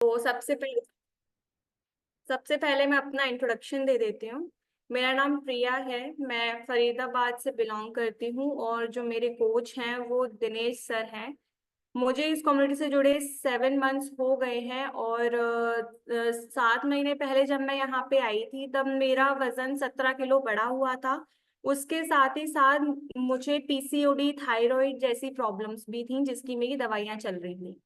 तो सबसे पहले मैं अपना इंट्रोडक्शन दे देती हूँ। मेरा नाम प्रिया है। मैं फरीदाबाद से बिलोंग करती हूँ और जो मेरे कोच हैं वो दिनेश सर हैं। मुझे इस कम्युनिटी से जुड़े 7 मंथ्स हो गए हैं और 7 महीने पहले जब मैं यहाँ पे आई थी तब मेरा वजन 17 किलो बढ़ा हुआ था। उसके साथ ही साथ मुझे पीसीओडी थायराइड जैसी प्रॉब्लम्स भी थी जिसकी मेरी दवाइयाँ चल रही थी।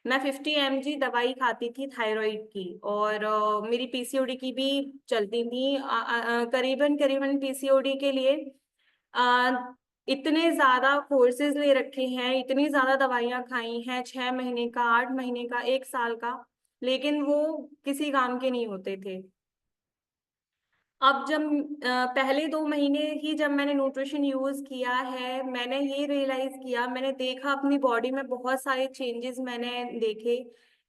मैं 50 mg दवाई खाती थी थायराइड की और मेरी पीसीओडी की भी चलती थी। करीबन करीबन पीसीओडी के लिए अ, इतने ज्यादा कोर्सेज ले रखे हैं, इतनी ज्यादा दवाइयां खाई हैं, 6 महीने का, 8 महीने का, 1 साल का, लेकिन वो किसी काम के नहीं होते थे। अब जब पहले 2 महीने ही जब मैंने न्यूट्रिशन यूज किया है, मैंने ये रियलाइज किया, मैंने देखा अपनी बॉडी में बहुत सारे चेंजेस मैंने देखे।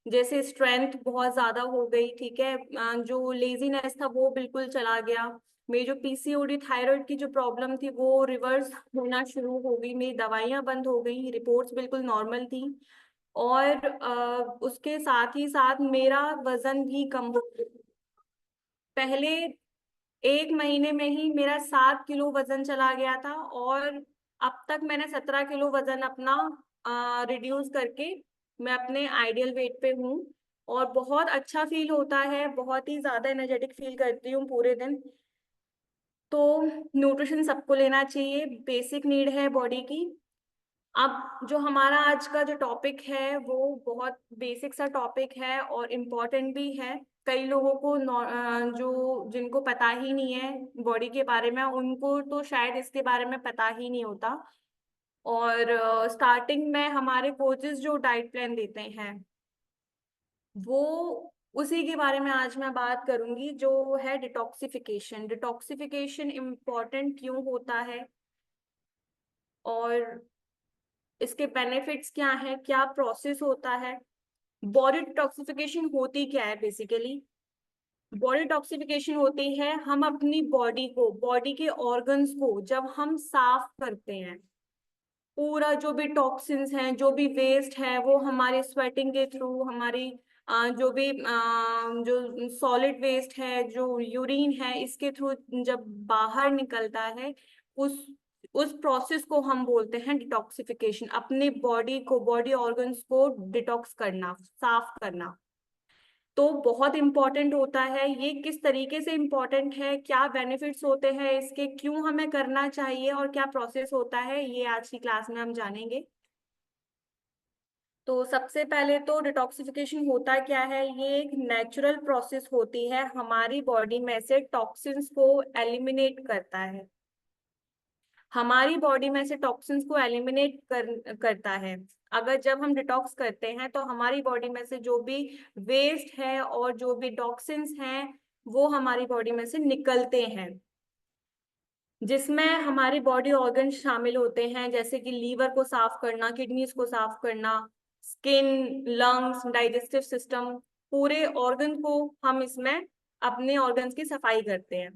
जैसे स्ट्रेंथ बहुत ज्यादा हो गई, ठीक है, जो लेजीनेस था वो बिल्कुल चला गया। मेरी जो पीसीओडी थायराइड की जो प्रॉब्लम थी वो रिवर्स होना शुरू हो गई, मेरी दवाइयां बंद हो गई, रिपोर्ट्स बिल्कुल नॉर्मल थी। और उसके साथ ही साथ मेरा वजन भी कम हो गया। पहले 1 महीने में ही मेरा 7 किलो वजन चला गया था और अब तक मैंने 17 किलो वजन अपना रिड्यूस करके मैं अपने आइडियल वेट पे हूँ। और बहुत अच्छा फील होता है, बहुत ही ज्यादा एनर्जेटिक फील करती हूँ पूरे दिन। तो न्यूट्रिशन सबको लेना चाहिए, बेसिक नीड है बॉडी की। अब जो हमारा आज का जो टॉपिक है वो बहुत बेसिक सा टॉपिक है और इम्पोर्टेंट भी है। कई लोगों को जो जिनको पता ही नहीं है बॉडी के बारे में, उनको तो शायद इसके बारे में पता ही नहीं होता। और स्टार्टिंग में हमारे कोचेस जो डाइट प्लान देते हैं वो उसी के बारे में आज मैं बात करूंगी, जो है डिटॉक्सिफिकेशन। डिटॉक्सिफिकेशन इम्पोर्टेंट क्यों होता है और इसके बेनिफिट्स क्या हैं, क्या प्रोसेस होता है। बॉडी डिटॉक्सिफिकेशन होती क्या है बेसिकली? बॉडी डिटॉक्सिफिकेशन होती है हम अपनी बॉडी को, बॉडी के ऑर्गन्स को जब हम साफ करते हैं, पूरा जो भी टॉक्सिन्स हैं, जो भी वेस्ट है, वो हमारे स्वेटिंग के थ्रू, हमारी जो भी जो सॉलिड वेस्ट है, जो यूरिन है, इसके थ्रू जब बाहर निकलता है, उस उस प्रोसेस को हम बोलते हैं डिटॉक्सिफिकेशन। अपने बॉडी को, बॉडी ऑर्गन्स को डिटॉक्स करना, साफ करना। तो बहुत इंपॉर्टेंट होता है ये। किस तरीके से इंपॉर्टेंट है, क्या बेनिफिट्स होते हैं इसके, क्यों हमें करना चाहिए और क्या प्रोसेस होता है, ये आज की क्लास में हम जानेंगे। तो सबसे पहले तो डिटॉक्सिफिकेशन होता क्या है? ये एक नेचुरल प्रोसेस होती है, हमारी बॉडी में से टॉक्सिन्स को एलिमिनेट करता है। हमारी बॉडी में से टॉक्सिन्स को करता है। अगर जब हम डिटॉक्स करते हैं तो हमारी बॉडी में से जो भी वेस्ट है और जो भी टॉक्सिन्स हैं वो हमारी बॉडी में से निकलते हैं, जिसमें हमारे बॉडी ऑर्गन शामिल होते हैं, जैसे कि लीवर को साफ करना, किडनीज को साफ करना, स्किन, लंग्स, डाइजेस्टिव सिस्टम, पूरे ऑर्गन को हम इसमें अपने ऑर्गन्स की सफाई करते हैं।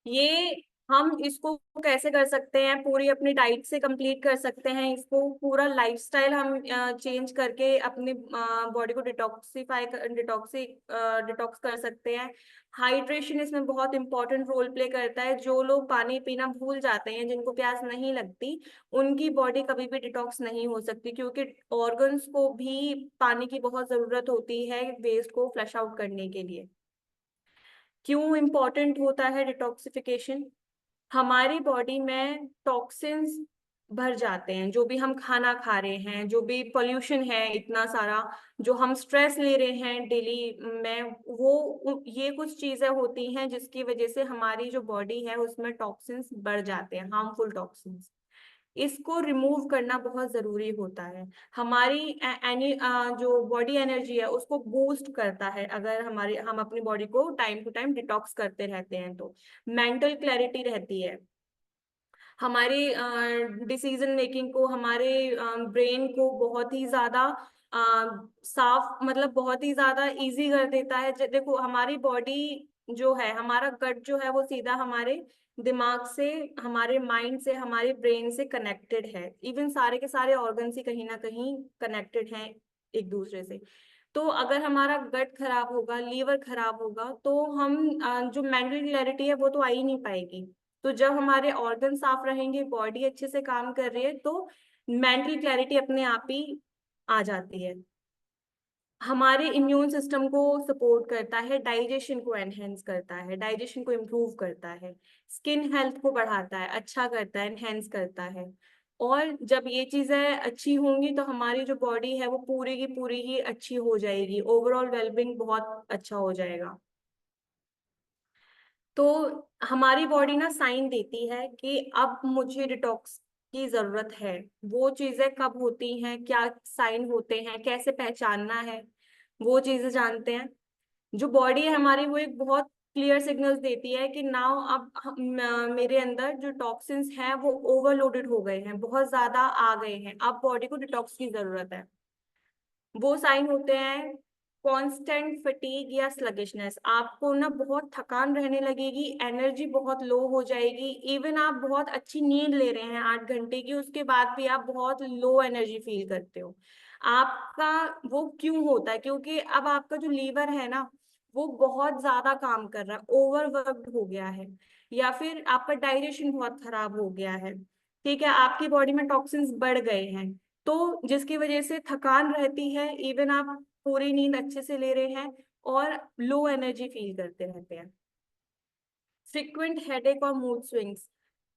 ये हम इसको कैसे कर सकते हैं? पूरी अपनी डाइट से कंप्लीट कर सकते हैं इसको। पूरा लाइफस्टाइल हम चेंज करके अपनी बॉडी को डिटॉक्स कर सकते हैं। हाइड्रेशन इसमें बहुत इंपॉर्टेंट रोल प्ले करता है। जो लोग पानी पीना भूल जाते हैं, जिनको प्यास नहीं लगती, उनकी बॉडी कभी भी डिटॉक्स नहीं हो सकती, क्योंकि ऑर्गन्स को भी पानी की बहुत जरूरत होती है वेस्ट को फ्लश आउट करने के लिए। क्यों इम्पोर्टेंट होता है डिटॉक्सिफिकेशन? हमारी बॉडी में टॉक्सिन्स भर जाते हैं, जो भी हम खाना खा रहे हैं, जो भी पोल्यूशन है इतना सारा, जो हम स्ट्रेस ले रहे हैं डेली में, ये कुछ चीजें होती हैं जिसकी वजह से हमारी जो बॉडी है उसमें टॉक्सिन्स बढ़ जाते हैं, हार्मफुल टॉक्सिन्स। इसको रिमूव करना बहुत जरूरी होता है। हमारी जो बॉडी एनर्जी है उसको बूस्ट करता है अगर हम अपनी बॉडी को टाइम टू टाइम डिटॉक्स करते रहते हैं तो। मेंटल क्लैरिटी रहती है, हमारी डिसीजन मेकिंग को, हमारे ब्रेन को बहुत ही ज्यादा साफ, मतलब बहुत ही ज्यादा इजी कर देता है। देखो, हमारी बॉडी जो है, हमारा गट जो है वो सीधा हमारे दिमाग से, हमारे माइंड से, हमारे ब्रेन से कनेक्टेड है। इवन सारे के सारे ऑर्गन ही कहीं ना कहीं कनेक्टेड हैं एक दूसरे से। तो अगर हमारा गट खराब होगा, लीवर खराब होगा, तो हम जो मेंटल क्लैरिटी है वो तो आ ही नहीं पाएगी। तो जब हमारे ऑर्गन साफ रहेंगे, बॉडी अच्छे से काम कर रही है, तो मेंटल क्लैरिटी अपने आप ही आ जाती है। हमारे इम्यून सिस्टम को सपोर्ट करता है, डाइजेशन को एनहेंस करता है, डाइजेशन को इम्प्रूव करता है, स्किन हेल्थ को बढ़ाता है, अच्छा करता है, एनहेंस करता है। और जब ये चीजें अच्छी होंगी तो हमारी जो बॉडी है वो पूरी की पूरी ही अच्छी हो जाएगी, ओवरऑल वेलबींग बहुत अच्छा हो जाएगा। तो हमारी बॉडी ना साइन देती है कि अब मुझे डिटॉक्स की जरूरत है। वो चीजें कब होती हैं, क्या साइन होते हैं, कैसे पहचानना है, वो चीजें जानते हैं। जो बॉडी है हमारी वो एक बहुत क्लियर सिग्नल्स देती है कि नाउ अब मेरे अंदर जो टॉक्सिन्स हैं वो ओवरलोडेड हो गए हैं, बहुत ज्यादा आ गए हैं, अब बॉडी को डिटॉक्स की जरूरत है। वो साइन होते हैं कांस्टेंट फटीग या स्लगिशनेस। आपको ना बहुत थकान रहने लगेगी, एनर्जी बहुत लो हो जाएगी, इवन आप बहुत अच्छी नींद ले रहे हैं 8 घंटे की, उसके बाद भी आप बहुत लो एनर्जी फील करते हो। आपका वो क्यों होता है? क्योंकि अब आपका जो लीवर है ना वो बहुत ज्यादा काम कर रहा है, ओवरवर्कड हो गया है, या फिर आपका डाइजेशन बहुत खराब हो गया है। ठीक है, आपकी बॉडी में टॉक्सिन्स बढ़ गए हैं, तो जिसकी वजह से थकान रहती है, इवन आप पूरी नींद अच्छे से ले रहे हैं और लो एनर्जी फील करते रहते हैं। फ्रिक्वेंट हेडेक और मूड स्विंग्स।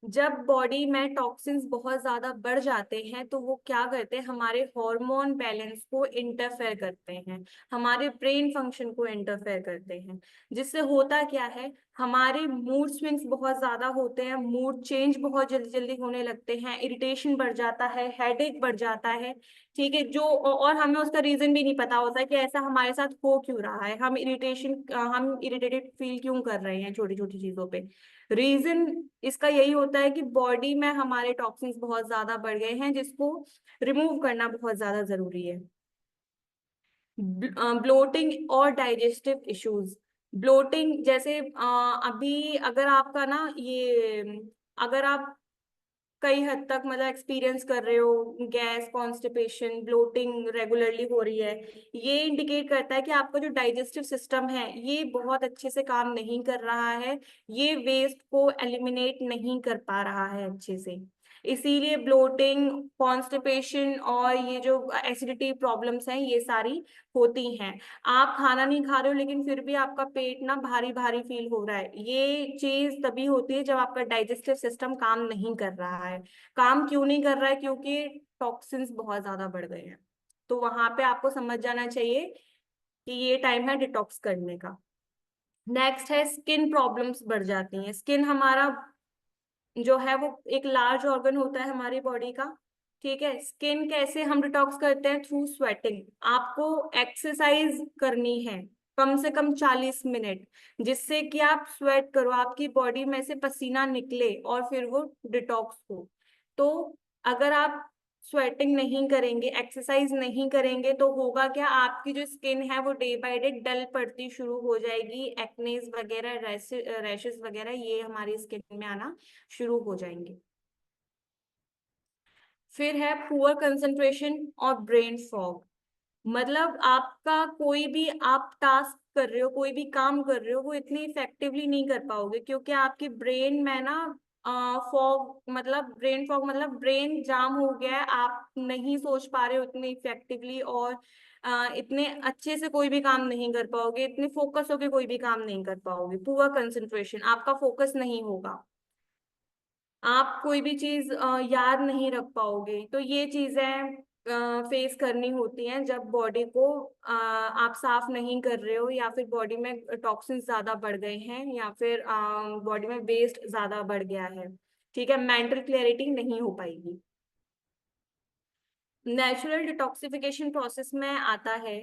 जब बॉडी में टॉक्सिन्स बहुत ज्यादा बढ़ जाते हैं तो वो क्या करते हैं, हमारे हार्मोन बैलेंस को इंटरफेयर करते हैं, हमारे ब्रेन फंक्शन को इंटरफेयर करते हैं। जिससे होता क्या है, हमारे मूड स्विंग्स बहुत ज्यादा होते हैं, मूड चेंज बहुत जल्दी जल्दी होने लगते हैं, इरिटेशन बढ़ जाता है, हेडेक बढ़ जाता है। ठीक है, जो और हमें उसका रीजन भी नहीं पता होता कि ऐसा हमारे साथ हो क्यों रहा है, हम इरिटेटेड फील क्यों कर रहे हैं छोटी छोटी चीजों पे। रीजन इसका यही होता है कि बॉडी में हमारे टॉक्सिन्स बहुत ज्यादा बढ़ गए हैं, जिसको रिमूव करना बहुत ज्यादा जरूरी है। ब्लोटिंग और डाइजेस्टिव इश्यूज। ब्लोटिंग जैसे अभी अगर आपका ना ये, अगर आप कई हद तक मतलब एक्सपीरियंस कर रहे हो, गैस, कॉन्स्टिपेशन, ब्लोटिंग रेगुलरली हो रही है, ये इंडिकेट करता है कि आपका जो डाइजेस्टिव सिस्टम है ये बहुत अच्छे से काम नहीं कर रहा है, ये वेस्ट को एलिमिनेट नहीं कर पा रहा है अच्छे से। इसीलिए ब्लोटिंग, कॉन्स्टिपेशन और ये जो एसिडिटी प्रॉब्लम्स हैं ये सारी होती हैं। आप खाना नहीं खा रहे हो लेकिन फिर भी आपका पेट ना भारी भारी फील हो रहा है, ये चीज तभी होती है जब आपका डाइजेस्टिव सिस्टम काम नहीं कर रहा है। काम क्यों नहीं कर रहा है? क्योंकि टॉक्सिन्स बहुत ज्यादा बढ़ गए हैं। तो वहां पे आपको समझ जाना चाहिए कि ये टाइम है डिटॉक्स करने का। नेक्स्ट है स्किन प्रॉब्लम्स बढ़ जाती हैं। स्किन हमारा जो है वो एक लार्ज ऑर्गन होता है हमारी बॉडी का। ठीक है, स्किन कैसे हम डिटॉक्स करते हैं? Through sweating. आपको एक्सरसाइज करनी है कम से कम 40 मिनट, जिससे कि आप स्वेट करो, आपकी बॉडी में से पसीना निकले और फिर वो डिटॉक्स हो। तो अगर आप स्वेटिंग नहीं करेंगे, एक्सरसाइज नहीं करेंगे, तो होगा क्या, आपकी जो स्किन है वो डे बाय डे डल पड़ती शुरू हो जाएगी, एक्नेस वगैरह, रैशेस वगैरह ये हमारी स्किन में आना शुरू हो जाएंगे। फिर है पुअर कंसंट्रेशन और ब्रेन फॉग। मतलब आपका कोई भी आप टास्क कर रहे हो, कोई भी काम कर रहे हो, वो इतनी इफेक्टिवली नहीं कर पाओगे, क्योंकि आपकी ब्रेन में ना फॉग, मतलब ब्रेन फॉग मतलब ब्रेन जाम हो गया है, आप नहीं सोच पा रहे हो इतने इफेक्टिवली, और इतने अच्छे से कोई भी काम नहीं कर पाओगे, इतने फोकस होके कोई भी काम नहीं कर पाओगे। पुअर कंसंट्रेशन, आपका फोकस नहीं होगा, आप कोई भी चीज याद नहीं रख पाओगे। तो ये चीजें फेस करनी होती हैं जब बॉडी को आप साफ नहीं कर रहे हो, या फिर बॉडी में टॉक्सिन्स ज्यादा बढ़ गए हैं, या फिर बॉडी में वेस्ट ज्यादा बढ़ गया है। ठीक है, मेंटल क्लैरिटी नहीं हो पाएगी। नेचुरल डिटॉक्सिफिकेशन प्रोसेस में आता है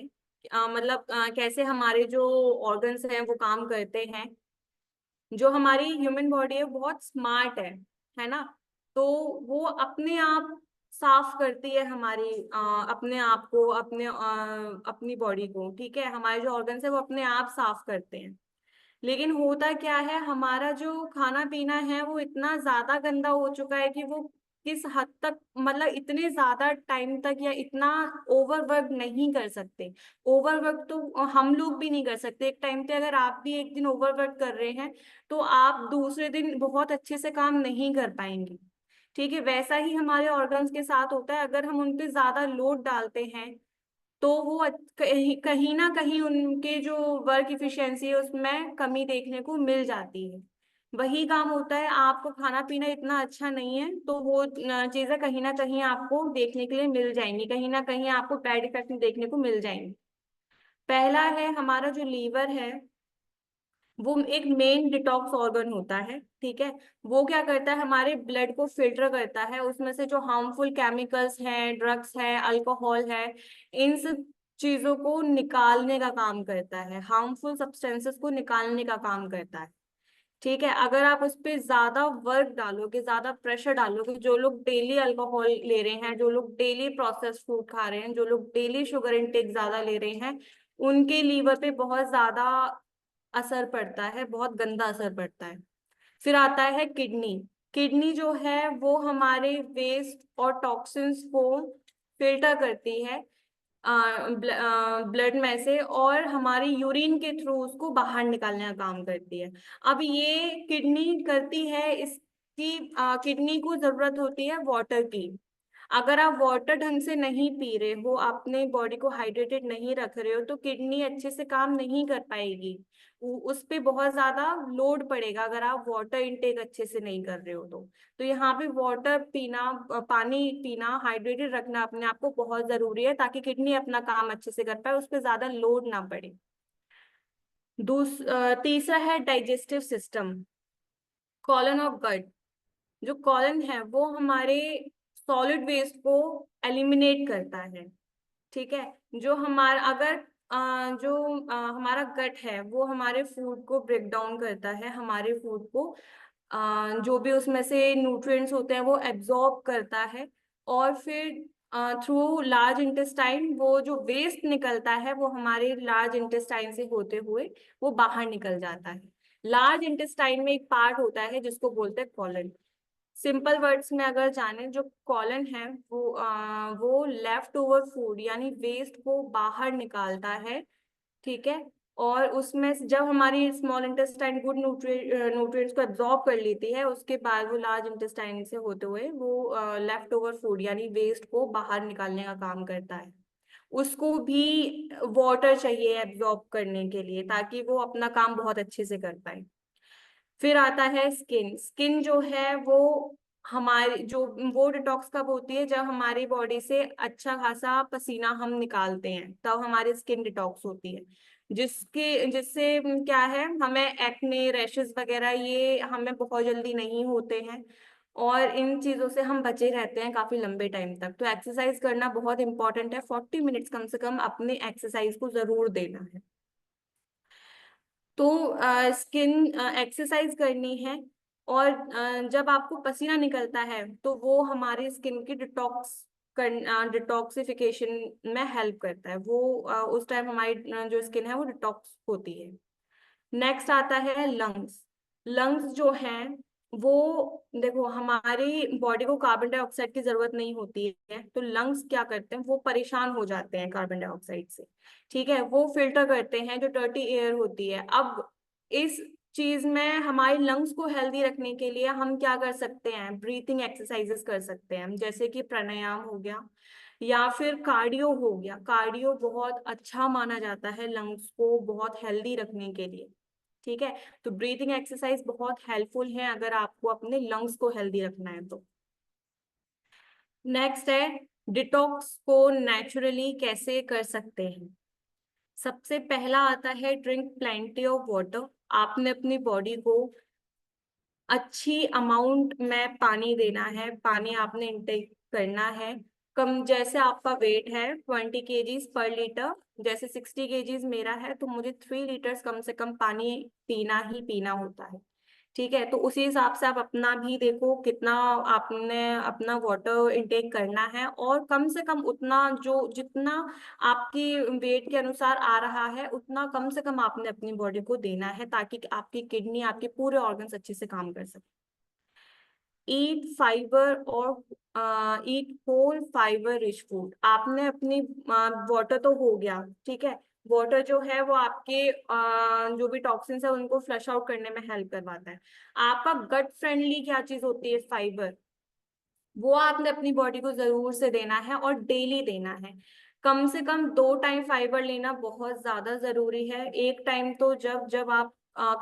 मतलब कैसे हमारे जो ऑर्गन्स हैं वो काम करते हैं। जो हमारी ह्यूमन बॉडी है वो बहुत स्मार्ट है ना। तो वो अपने आप साफ करती है हमारी अपने आप को, अपनी बॉडी को। ठीक है, हमारे जो ऑर्गन्स है वो अपने आप साफ करते हैं। लेकिन होता क्या है, हमारा जो खाना पीना है वो इतना ज्यादा गंदा हो चुका है कि वो किस हद तक, मतलब इतने ज्यादा टाइम तक या इतना ओवरवर्क नहीं कर सकते। ओवरवर्क तो हम लोग भी नहीं कर सकते। एक टाइम पे अगर आप भी एक दिन ओवरवर्क कर रहे हैं तो आप दूसरे दिन बहुत अच्छे से काम नहीं कर पाएंगे। ठीक है, वैसा ही हमारे ऑर्गन्स के साथ होता है। अगर हम उन पे ज्यादा लोड डालते हैं तो वो कहीं कहीं ना कहीं उनके जो वर्क इफिशिएंसी है उसमें कमी देखने को मिल जाती है। वही काम होता है, आपको खाना पीना इतना अच्छा नहीं है तो वो चीजें कहीं ना कहीं आपको देखने के लिए मिल जाएंगी, कहीं ना कहीं आपको बैड इफेक्ट देखने को मिल जाएंगे। पहला है हमारा जो लीवर है, वो एक मेन डिटॉक्स ऑर्गन होता है। ठीक है, वो क्या करता है, हमारे ब्लड को फिल्टर करता है, उसमें से जो हार्मफुल केमिकल्स हैं, ड्रग्स हैं, अल्कोहल है, इन सब चीजों को निकालने का काम करता है, हार्मफुल सब्सटेंसेस को निकालने का काम करता है। ठीक है, अगर आप उस पर ज्यादा वर्क डालोगे, ज्यादा प्रेशर डालोगे, जो लोग डेली अल्कोहल ले रहे हैं, जो लोग डेली प्रोसेस्ड फूड खा रहे हैं, जो लोग डेली शुगर इंटेक ज्यादा ले रहे हैं, उनके लीवर पे बहुत ज्यादा असर पड़ता है, बहुत गंदा असर पड़ता है। फिर आता है किडनी। किडनी जो है वो हमारे वेस्ट और टॉक्सिन्स को फिल्टर करती है ब्लड में से, और हमारी यूरिन के थ्रू उसको बाहर निकालने का काम करती है। अब ये किडनी करती है, इसकी किडनी को जरूरत होती है वाटर की। अगर आप वाटर ढंग से नहीं पी रहे हो, अपने बॉडी को हाइड्रेटेड नहीं रख रहे हो, तो किडनी अच्छे से काम नहीं कर पाएगी। उस पे बहुत ज्यादा लोड पड़ेगा अगर आप वाटर इनटेक अच्छे से नहीं कर रहे हो तो यहाँ पे वाटर पीना, पानी पीना, हाइड्रेटेड रखना अपने आप को बहुत जरूरी है, ताकि किडनी अपना काम अच्छे से कर पाए, उस पर ज्यादा लोड ना पड़े। तीसरा है डाइजेस्टिव सिस्टम, कॉलन और गट। जो कॉलन है वो हमारे सॉलिड वेस्ट को एलिमिनेट करता है। ठीक है, जो हमारा अगर हमारा गट है वो हमारे फूड को ब्रेक डाउन करता है, हमारे फूड को जो भी उसमें से न्यूट्रिएंट्स होते हैं वो एब्जॉर्ब करता है, और फिर थ्रू लार्ज इंटेस्टाइन वो जो वेस्ट निकलता है वो हमारे लार्ज इंटेस्टाइन से होते हुए वो बाहर निकल जाता है। लार्ज इंटेस्टाइन में एक पार्ट होता है जिसको बोलते हैं कॉलन। सिंपल वर्ड्स में अगर जाने, जो कॉलन है वो लेफ्ट ओवर फूड यानी वेस्ट को बाहर निकालता है। ठीक है, और उसमें जब हमारी स्मॉल इंटेस्टाइन गुड न्यूट्रिएंट्स को एब्जॉर्ब कर लेती है, उसके बाद वो लार्ज इंटेस्टाइन से होते हुए वो लेफ्ट ओवर फूड यानी वेस्ट को बाहर निकालने का काम करता है। उसको भी वाटर चाहिए एब्जॉर्ब करने के लिए, ताकि वो अपना काम बहुत अच्छे से कर पाए। फिर आता है स्किन। स्किन जो है वो हमारी जो वो डिटॉक्स कब होती है, जब हमारी बॉडी से अच्छा खासा पसीना हम निकालते हैं, तब हमारी स्किन डिटॉक्स होती है। जिससे क्या है, हमें एक्ने, रैशेस वगैरह ये हमें बहुत जल्दी नहीं होते हैं, और इन चीजों से हम बचे रहते हैं काफी लंबे टाइम तक। तो एक्सरसाइज करना बहुत इंपॉर्टेंट है, 40 मिनट्स कम से कम अपने एक्सरसाइज को जरूर देना है। तो स्किन एक्सरसाइज करनी है, और जब आपको पसीना निकलता है तो वो हमारी स्किन की डिटॉक्सिफिकेशन में हेल्प करता है। वो उस टाइम हमारी जो स्किन है वो डिटॉक्स होती है। नेक्स्ट आता है लंग्स। लंग्स जो हैं वो, देखो हमारी बॉडी को कार्बन डाइऑक्साइड की जरूरत नहीं होती है, तो लंग्स क्या करते हैं, वो परेशान हो जाते हैं कार्बन डाइऑक्साइड से। ठीक है, वो फिल्टर करते हैं जो डर्टी एयर होती है। अब इस चीज में हमारे लंग्स को हेल्दी रखने के लिए हम क्या कर सकते हैं, ब्रीथिंग एक्सरसाइजेस कर सकते हैं, जैसे कि प्राणायाम हो गया या फिर कार्डियो हो गया। कार्डियो बहुत अच्छा माना जाता है लंग्स को बहुत हेल्दी रखने के लिए। ठीक है, तो ब्रीथिंग एक्सरसाइज बहुत हेल्पफुल है अगर आपको अपने लंग्स को हेल्दी रखना है तो। नेक्स्ट है, डिटॉक्स को नेचुरली कैसे कर सकते हैं। सबसे पहला आता है ड्रिंक प्लेंटी ऑफ वाटर। आपने अपनी बॉडी को अच्छी अमाउंट में पानी देना है, पानी आपने इंटेक करना है। कम, जैसे आपका वेट है 20 kgs/लीटर, जैसे 60 kgs मेरा है, तो मुझे 3 लीटर्स कम से कम पानी पीना ही पीना होता है। ठीक है, तो उसी हिसाब से आप अपना भी देखो कितना आपने अपना वाटर इनटेक करना है, और कम से कम उतना जो जितना आपकी वेट के अनुसार आ रहा है उतना कम से कम आपने अपनी बॉडी को देना है, ताकि आपकी किडनी, आपके पूरे ऑर्गन्स अच्छे से काम कर सके। ईट फाइबर और ईट होल फाइबर रिच फूड। आपने अपनी वाटर तो हो गया, ठीक है। वाटर जो है वो आपके जो भी टॉक्सिन्स है उनको फ्लश आउट करने में हेल्प करवाता है। आपका गट फ्रेंडली क्या चीज होती है, फाइबर। वो आपने अपनी बॉडी को जरूर से देना है और डेली देना है। कम से कम 2 टाइम फाइबर लेना बहुत ज्यादा जरूरी है। एक टाइम तो जब जब आप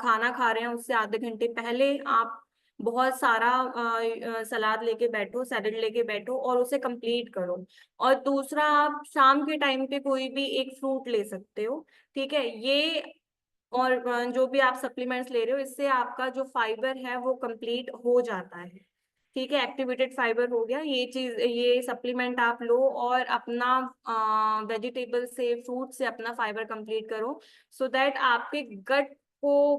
खाना खा रहे हैं उससे आधे घंटे पहले आप बहुत सारा सलाद लेके बैठो, सैलेड लेके बैठो और उसे कंप्लीट करो। और दूसरा, आप शाम के टाइम पे कोई भी एक फ्रूट ले सकते हो, ठीक है। ये और जो भी आप सप्लीमेंट्स ले रहे हो इससे आपका जो फाइबर है वो कंप्लीट हो जाता है, ठीक है। एक्टिवेटेड फाइबर हो गया, ये चीज, ये सप्लीमेंट आप लो और अपना वेजिटेबल से, फ्रूट से अपना फाइबर कंप्लीट करो, सो दैट आपके गट को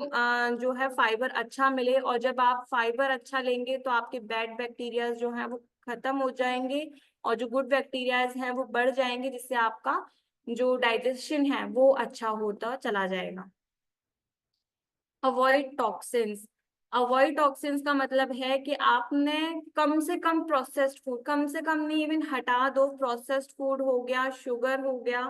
जो है फाइबर अच्छा मिले। और जब आप फाइबर अच्छा लेंगे तो आपके बैड बैक्टीरिया जो है वो खत्म हो जाएंगे और जो गुड बैक्टीरियाज हैं वो बढ़ जाएंगे, जिससे आपका जो डाइजेशन है वो अच्छा होता चला जाएगा। Avoid toxins. अवॉइड टॉक्सिन्स का मतलब है कि आपने कम से कम प्रोसेस्ड फूड, कम से कम नहीं, इवन हटा दो, प्रोसेस्ड फूड हो गया, शुगर हो गया,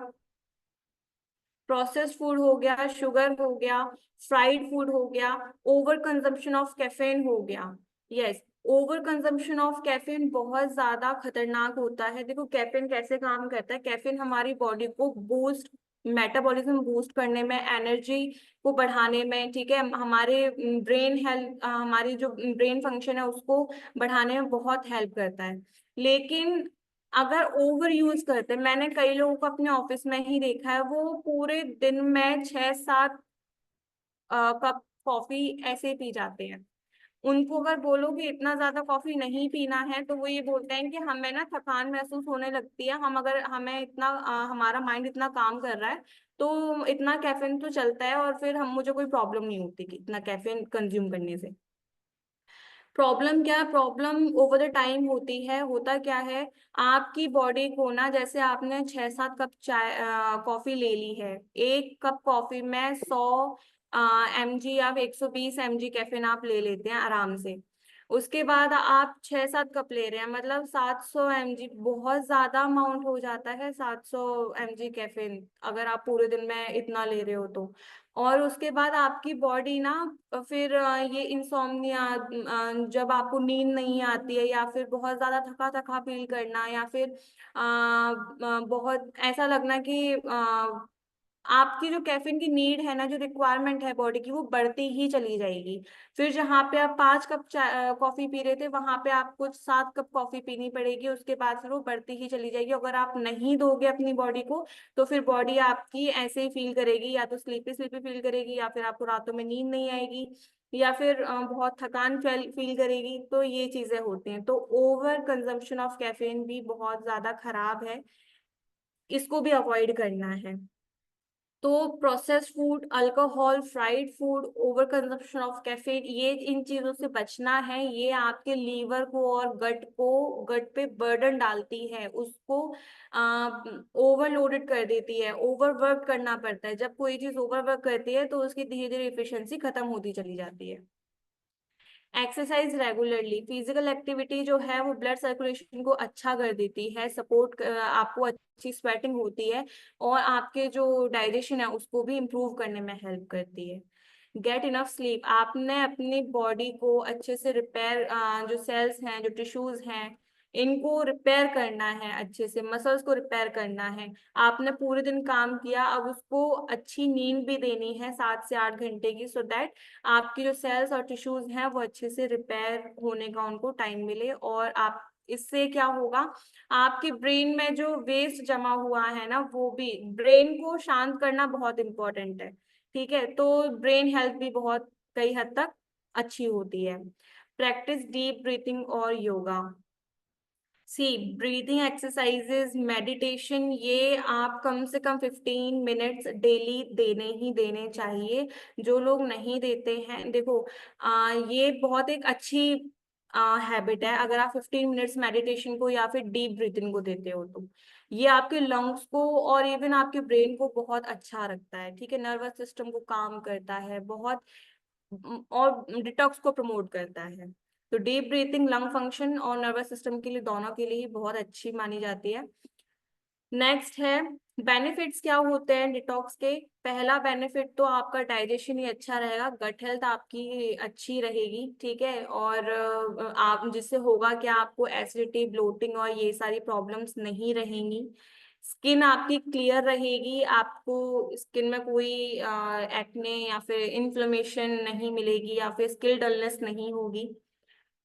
प्रोसेस्ड फूड हो गया, शुगर हो गया, फ्राइड फूड हो गया, ओवर कंजम्पशन ऑफ कैफीन हो गया। Yes, over consumption of caffeine बहुत ज्यादा खतरनाक होता है। देखो कैफीन कैसे काम करता है, कैफीन हमारी बॉडी को बूस्ट, मेटाबॉलिज्म बूस्ट करने में, एनर्जी को बढ़ाने में, ठीक है, हमारे ब्रेन हेल्थ, हमारी जो ब्रेन फंक्शन है उसको बढ़ाने में बहुत हेल्प करता है। लेकिन अगर ओवर यूज करते हैं, मैंने कई लोगों को अपने ऑफिस में ही देखा है, वो पूरे दिन में 6-7 कप कॉफी ऐसे ही पी जाते हैं। उनको अगर बोलो कि इतना ज्यादा कॉफी नहीं पीना है तो वो ये बोलते हैं कि हमें ना थकान महसूस होने लगती है, हम अगर हमें इतना हमारा माइंड इतना काम कर रहा है तो इतना कैफीन तो चलता है और फिर हम मुझे कोई प्रॉब्लम नहीं होती कि इतना कैफीन कंज्यूम करने से। प्रॉब्लम क्या है, प्रॉब्लम ओवर द टाइम होती है। होता क्या है, आपकी बॉडी को ना, जैसे आपने 6-7 कप चाय कॉफी ले ली है, एक कप कॉफी में 100 mg या 120 mg कैफीन आप ले लेते हैं आराम से। उसके बाद आप 6-7 कप ले रहे हैं, मतलब 700 mg, बहुत ज्यादा अमाउंट हो जाता है 700 mg कैफीन, अगर आप पूरे दिन में इतना ले रहे हो तो। और उसके बाद आपकी बॉडी ना, फिर ये इंसोम्निया, जब आपको नींद नहीं आती है या फिर बहुत ज्यादा थका थका फील करना या फिर बहुत ऐसा लगना कि आपकी जो कैफीन की नीड है ना, जो रिक्वायरमेंट है बॉडी की, वो बढ़ती ही चली जाएगी। फिर जहाँ पे आप 5 कप कॉफी पी रहे थे वहां पे आपको 7 कप कॉफी पीनी पड़ेगी, उसके बाद फिर वो बढ़ती ही चली जाएगी। अगर आप नहीं दोगे अपनी बॉडी को तो फिर बॉडी आपकी ऐसे ही फील करेगी, या तो स्लीपी स्लीपी फील करेगी, या फिर आपको रातों में नींद नहीं आएगी, या फिर बहुत थकान फील करेगी। तो ये चीजें होती हैं। तो ओवर कंजम्पशन ऑफ कैफीन भी बहुत ज्यादा खराब है, इसको भी अवॉइड करना है। तो processed food, alcohol, fried food, over consumption of caffeine, ये इन चीजों से बचना है। ये आपके लीवर को और गट पे बर्डन डालती है, उसको ओवरलोडेड कर देती है, ओवरवर्क करना पड़ता है। जब कोई चीज ओवरवर्क करती है तो उसकी धीरे धीरे इफिशिएंसी खत्म होती चली जाती है। एक्सरसाइज रेगुलरली, फिजिकल एक्टिविटी जो है वो ब्लड सर्कुलेशन को अच्छा कर देती है, सपोर्ट, आपको अच्छी स्वेटिंग होती है और आपके जो डाइजेशन है उसको भी इम्प्रूव करने में हेल्प करती है। गेट इनफ स्लीप, आपने अपनी बॉडी को अच्छे से रिपेयर, जो सेल्स हैं, जो टिश्यूज हैं, इनको रिपेयर करना है, अच्छे से मसल्स को रिपेयर करना है। आपने पूरे दिन काम किया, अब उसको अच्छी नींद भी देनी है 7 से 8 घंटे की, सो दैट आपकी जो सेल्स और टिश्यूज हैं वो अच्छे से रिपेयर होने का उनको टाइम मिले। और आप, इससे क्या होगा, आपके ब्रेन में जो वेस्ट जमा हुआ है ना, वो भी, ब्रेन को शांत करना बहुत इंपॉर्टेंट है, ठीक है। तो ब्रेन हेल्थ भी बहुत कई हद तक अच्छी होती है। प्रैक्टिस डीप ब्रीथिंग और योगा। सी, ब्रीदिंग एक्सरसाइजेज, मेडिटेशन, ये आप कम से कम 15 मिनट्स डेली देने ही देने चाहिए। जो लोग नहीं देते हैं, देखो ये बहुत एक अच्छी हैबिट है। अगर आप 15 मिनट्स मेडिटेशन को या फिर डीप ब्रीथिंग को देते हो तो ये आपके लंग्स को और इवन आपके ब्रेन को बहुत अच्छा रखता है, ठीक है। नर्वस सिस्टम को काम करता है बहुत, और डिटॉक्स को प्रमोट करता है। तो डीप ब्रीथिंग लंग फंक्शन और नर्वस सिस्टम के लिए, दोनों के लिए ही बहुत अच्छी मानी जाती है। नेक्स्ट है बेनिफिट्स क्या होते हैं डिटॉक्स के। पहला बेनिफिट तो आपका डाइजेशन ही अच्छा रहेगा, गट हेल्थ आपकी अच्छी रहेगी, ठीक है। और आप जिससे होगा क्या, आपको एसिडिटी, ब्लोटिंग और ये सारी प्रॉब्लम्स नहीं रहेंगी। स्किन आपकी क्लियर रहेगी, आपको स्किन में कोई एक्ने या फिर इन्फ्लेमेशन नहीं मिलेगी, या फिर स्किन डलनेस नहीं होगी।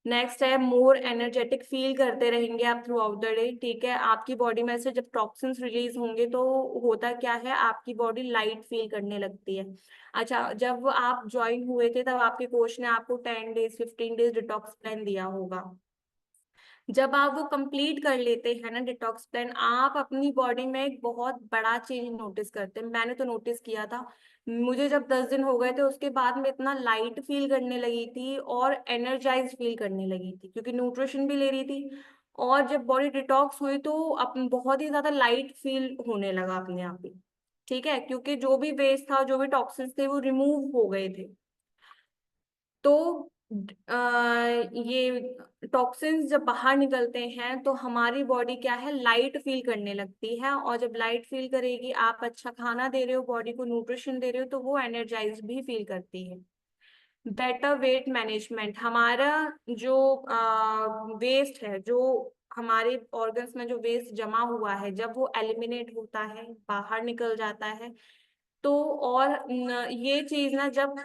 नेक्स्ट है मोर एनर्जेटिक फील करते रहेंगे आप थ्रू आउट द डे, ठीक है। आपकी बॉडी में से जब टॉक्सिन्स रिलीज होंगे तो होता क्या है, आपकी बॉडी लाइट फील करने लगती है। अच्छा, जब आप ज्वाइन हुए थे तब आपके कोच ने आपको 10 डेज 15 डेज डिटॉक्स प्लान दिया होगा। जब आप वो कंप्लीट कर लेते हैं ना डिटॉक्स प्लान, आप अपनी बॉडी में एक बहुत बड़ा चेंज नोटिस करते हैं। मैंने तो नोटिस किया था, मुझे जब 10 दिन हो गए थे उसके बाद मैं इतना लाइट फील करने लगी थी और एनर्जाइज फील करने लगी थी, क्योंकि न्यूट्रिशन भी ले रही थी। और जब बॉडी डिटॉक्स हुई तो बहुत ही ज्यादा लाइट फील होने लगा अपने आप ही, ठीक है, क्योंकि जो भी वेस्ट था, जो भी टॉक्सिन्स थे वो रिमूव हो गए थे। तो ये टॉक्सिन्स जब बाहर निकलते हैं तो हमारी बॉडी क्या है, लाइट फील करने लगती है। और जब लाइट फील करेगी, आप अच्छा खाना दे रहे हो, बॉडी को न्यूट्रिशन दे रहे हो, तो वो एनर्जाइज भी फील करती है। बेटर वेट मैनेजमेंट, हमारा जो वेस्ट है, जो हमारे ऑर्गन्स में जो वेस्ट जमा हुआ है, जब वो एलिमिनेट होता है, बाहर निकल जाता है, तो और ये चीज ना जब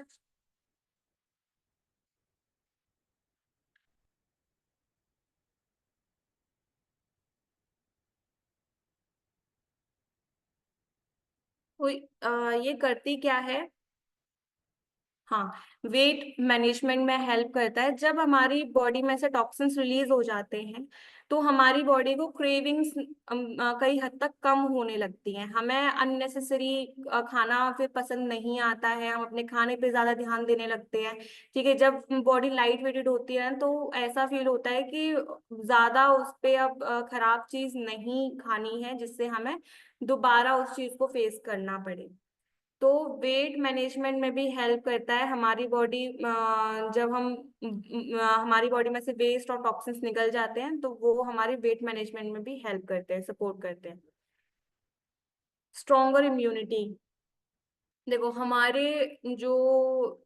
कोई ये करती क्या है, हाँ, वेट मैनेजमेंट में हेल्प करता है। जब हमारी बॉडी में से टॉक्सिन्स रिलीज हो जाते हैं तो हमारी बॉडी को क्रेविंग्स कई हद तक कम होने लगती हैं, हमें अननेसेसरी खाना फिर पसंद नहीं आता है, हम अपने खाने पे ज्यादा ध्यान देने लगते हैं, ठीक है। जब बॉडी लाइट वेटेड होती है ना, तो ऐसा फील होता है कि ज्यादा उस पे अब खराब चीज नहीं खानी है, जिससे हमें दोबारा उस चीज को फेस करना पड़े। तो वेट मैनेजमेंट में भी हेल्प करता है हमारी बॉडी। जब हम हमारी बॉडी में से वेस्ट और टॉक्सिन्स निकल जाते हैं तो वो हमारे वेट मैनेजमेंट में भी हेल्प करते हैं, सपोर्ट करते हैं। स्ट्रॉन्गर इम्यूनिटी, देखो हमारे जो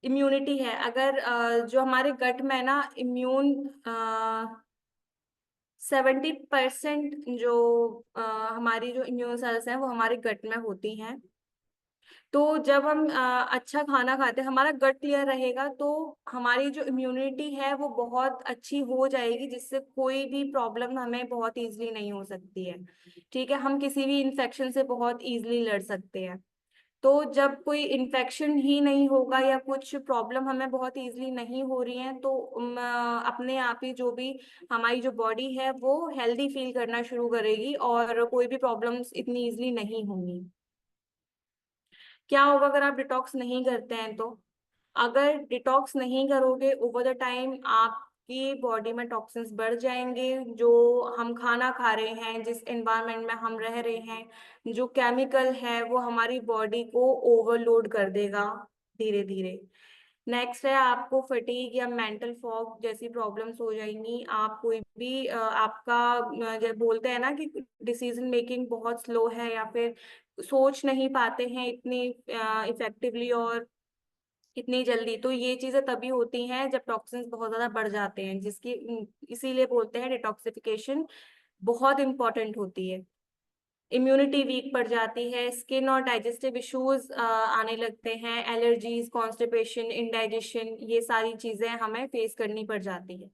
इम्यूनिटी है, अगर जो हमारे गट में ना इम्यून 70% जो हमारी जो इम्यून सेल्स हैं वो हमारे गट में होती हैं। तो जब हम अच्छा खाना खाते हैं, हमारा गट क्लियर रहेगा, तो हमारी जो इम्यूनिटी है वो बहुत अच्छी हो जाएगी, जिससे कोई भी प्रॉब्लम हमें बहुत इजीली नहीं हो सकती है, ठीक है। हम किसी भी इन्फेक्शन से बहुत इजीली लड़ सकते हैं। तो जब कोई इन्फेक्शन ही नहीं होगा या कुछ प्रॉब्लम हमें बहुत इजीली नहीं हो रही है, तो अपने आप ही जो भी हमारी जो बॉडी है वो हेल्दी फील करना शुरू करेगी और कोई भी प्रॉब्लम्स इतनी इजीली नहीं होंगी। क्या होगा अगर आप डिटॉक्स नहीं करते हैं तो, अगर डिटॉक्स नहीं करोगे ओवर द टाइम, आपकी बॉडी में टॉक्सिन्स बढ़ जाएंगे। जो हम खाना खा रहे हैं, जिस एनवायरनमेंट में हम रह रहे हैं, जो केमिकल है वो हमारी बॉडी को ओवरलोड कर देगा धीरे धीरे। नेक्स्ट है आपको फटीग या मेंटल फॉग जैसी प्रॉब्लम्स हो जाएंगी। आप कोई भी आपका जब बोलते हैं ना कि डिसीजन मेकिंग बहुत स्लो है, या फिर सोच नहीं पाते हैं इतनी इफेक्टिवली और इतनी जल्दी, तो ये चीजें तभी होती हैं जब टॉक्सिन्स बहुत ज्यादा बढ़ जाते हैं, जिसकी इसीलिए बोलते हैं डिटॉक्सिफिकेशन बहुत इंपॉर्टेंट होती है। इम्यूनिटी वीक पड़ जाती है, स्किन और डाइजेस्टिव इश्यूज आने लगते हैं, एलर्जीज, कॉन्स्टिपेशन, इंडाइजेशन, ये सारी चीजें हमें फेस करनी पड़ जाती है।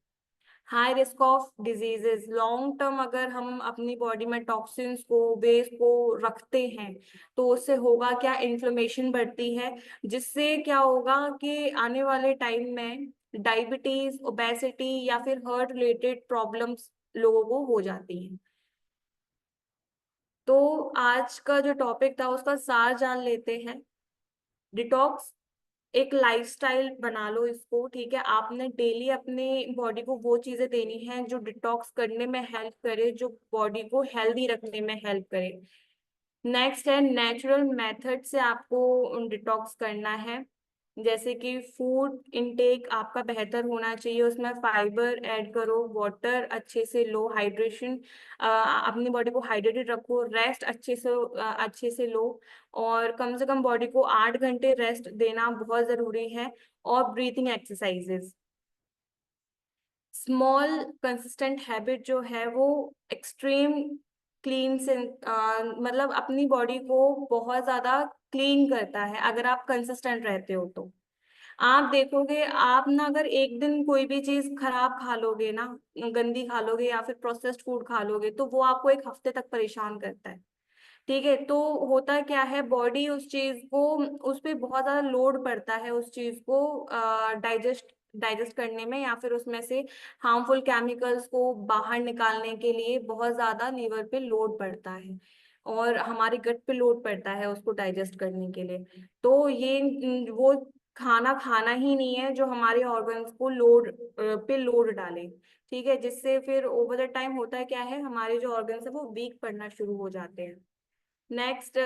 High risk of diseases, long term अगर हम अपनी बॉडी में टॉक्सिन्स को, वेस्ट को रखते हैं, तो उससे होगा क्या, इन्फ्लेमेशन बढ़ती है, जिससे क्या होगा कि आने वाले टाइम में डायबिटीज, ओबेसिटी या फिर हार्ट रिलेटेड प्रॉब्लम्स लोगों को हो जाती हैं। तो आज का जो टॉपिक था उसका सार जान लेते हैं। डिटॉक्स एक लाइफस्टाइल बना लो इसको, ठीक है। आपने डेली अपने बॉडी को वो चीजें देनी है जो डिटॉक्स करने में हेल्प करे, जो बॉडी को हेल्दी रखने में हेल्प करे। नेक्स्ट है नेचुरल मेथड से आपको डिटॉक्स करना है। जैसे कि फूड इनटेक आपका बेहतर होना चाहिए, उसमें फाइबर ऐड करो, वाटर अच्छे से लो, हाइड्रेशन, अपनी बॉडी को हाइड्रेटेड रखो, रेस्ट अच्छे से लो, और कम से कम बॉडी को 8 घंटे रेस्ट देना बहुत ज़रूरी है। और breathing exercises, small consistent habit जो है वो एक्सट्रीम क्लीन से मतलब अपनी बॉडी को बहुत ज़्यादा क्लीन करता है अगर आप कंसिस्टेंट रहते हो तो। आप देखोगे, आप ना अगर एक दिन कोई भी चीज खराब खा लोगे ना, गंदी खा लोगे या फिर प्रोसेस्ड फूड खा लोगे, तो वो आपको एक हफ्ते तक परेशान करता है। ठीक है, तो होता क्या है, बॉडी उस चीज को, उस पे बहुत ज्यादा लोड पड़ता है उस चीज को डाइजेस्ट डाइजेस्ट करने में, या फिर उसमें से हार्मफुल केमिकल्स को बाहर निकालने के लिए बहुत ज्यादा लीवर पे लोड पड़ता है, और हमारे गट पे लोड पड़ता है उसको डाइजेस्ट करने के लिए। तो ये वो खाना खाना ही नहीं है जो हमारे ऑर्गन्स को लोड डाले। ठीक है, जिससे फिर ओवर द टाइम होता है क्या है, हमारे जो ऑर्गन्स है वो वीक पड़ना शुरू हो जाते हैं। नेक्स्ट,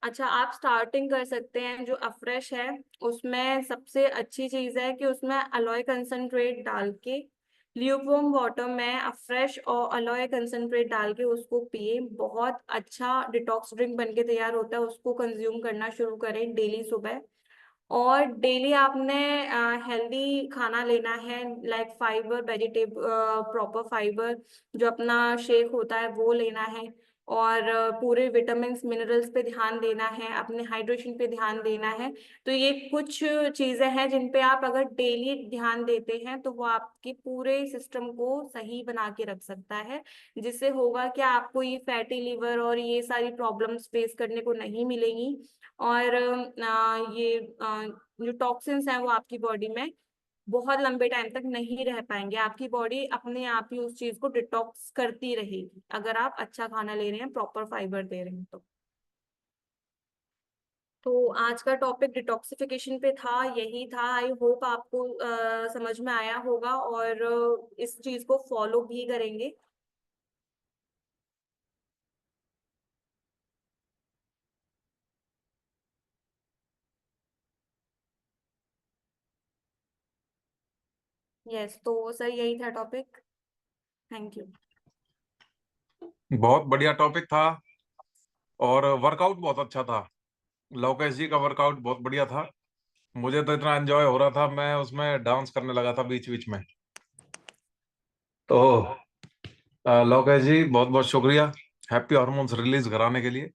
अच्छा, आप स्टार्टिंग कर सकते हैं जो अफ्रेश है, उसमें सबसे अच्छी चीज़ है कि उसमें अलोए कंसंट्रेट डाल के, ल्यूकवार्म वाटर में अफ्रेश और अलोए कंसंट्रेट डाल के उसको पिए, बहुत अच्छा डिटॉक्स ड्रिंक बन के तैयार होता है, उसको कंज्यूम करना शुरू करें डेली सुबह। और डेली आपने हेल्दी खाना लेना है, like fibre, vegetable, proper fibre, जो अपना शेक होता है वो लेना है, और पूरे विटामिन मिनरल्स पे ध्यान देना है, अपने हाइड्रेशन पे ध्यान देना है। तो ये कुछ चीज़ें हैं जिन पे आप अगर डेली ध्यान देते हैं तो वो आपके पूरे सिस्टम को सही बना के रख सकता है, जिससे होगा कि आपको ये फैटी लिवर और ये सारी प्रॉब्लम्स फेस करने को नहीं मिलेंगी। और ये जो टॉक्सिन्स हैं वो आपकी बॉडी में बहुत लंबे टाइम तक नहीं रह पाएंगे, आपकी बॉडी अपने आप ही उस चीज को डिटॉक्स करती रहेगी अगर आप अच्छा खाना ले रहे हैं, प्रॉपर फाइबर दे रहे हैं तो आज का टॉपिक डिटॉक्सिफिकेशन पे था, यही था। आई होप आपको समझ में आया होगा, और इस चीज को फॉलो भी करेंगे। यस, तो सर यही था टॉपिक। Thank you. बहुत बढ़िया टॉपिक था और वर्कआउट बहुत अच्छा था। लोकेश जी का वर्कआउट बहुत बढ़िया था। मुझे तो इतना एंजॉय हो रहा था, मैं उसमें डांस करने लगा था बीच बीच में। तो लोकेश जी बहुत बहुत शुक्रिया हैप्पी हार्मोन्स रिलीज कराने के लिए।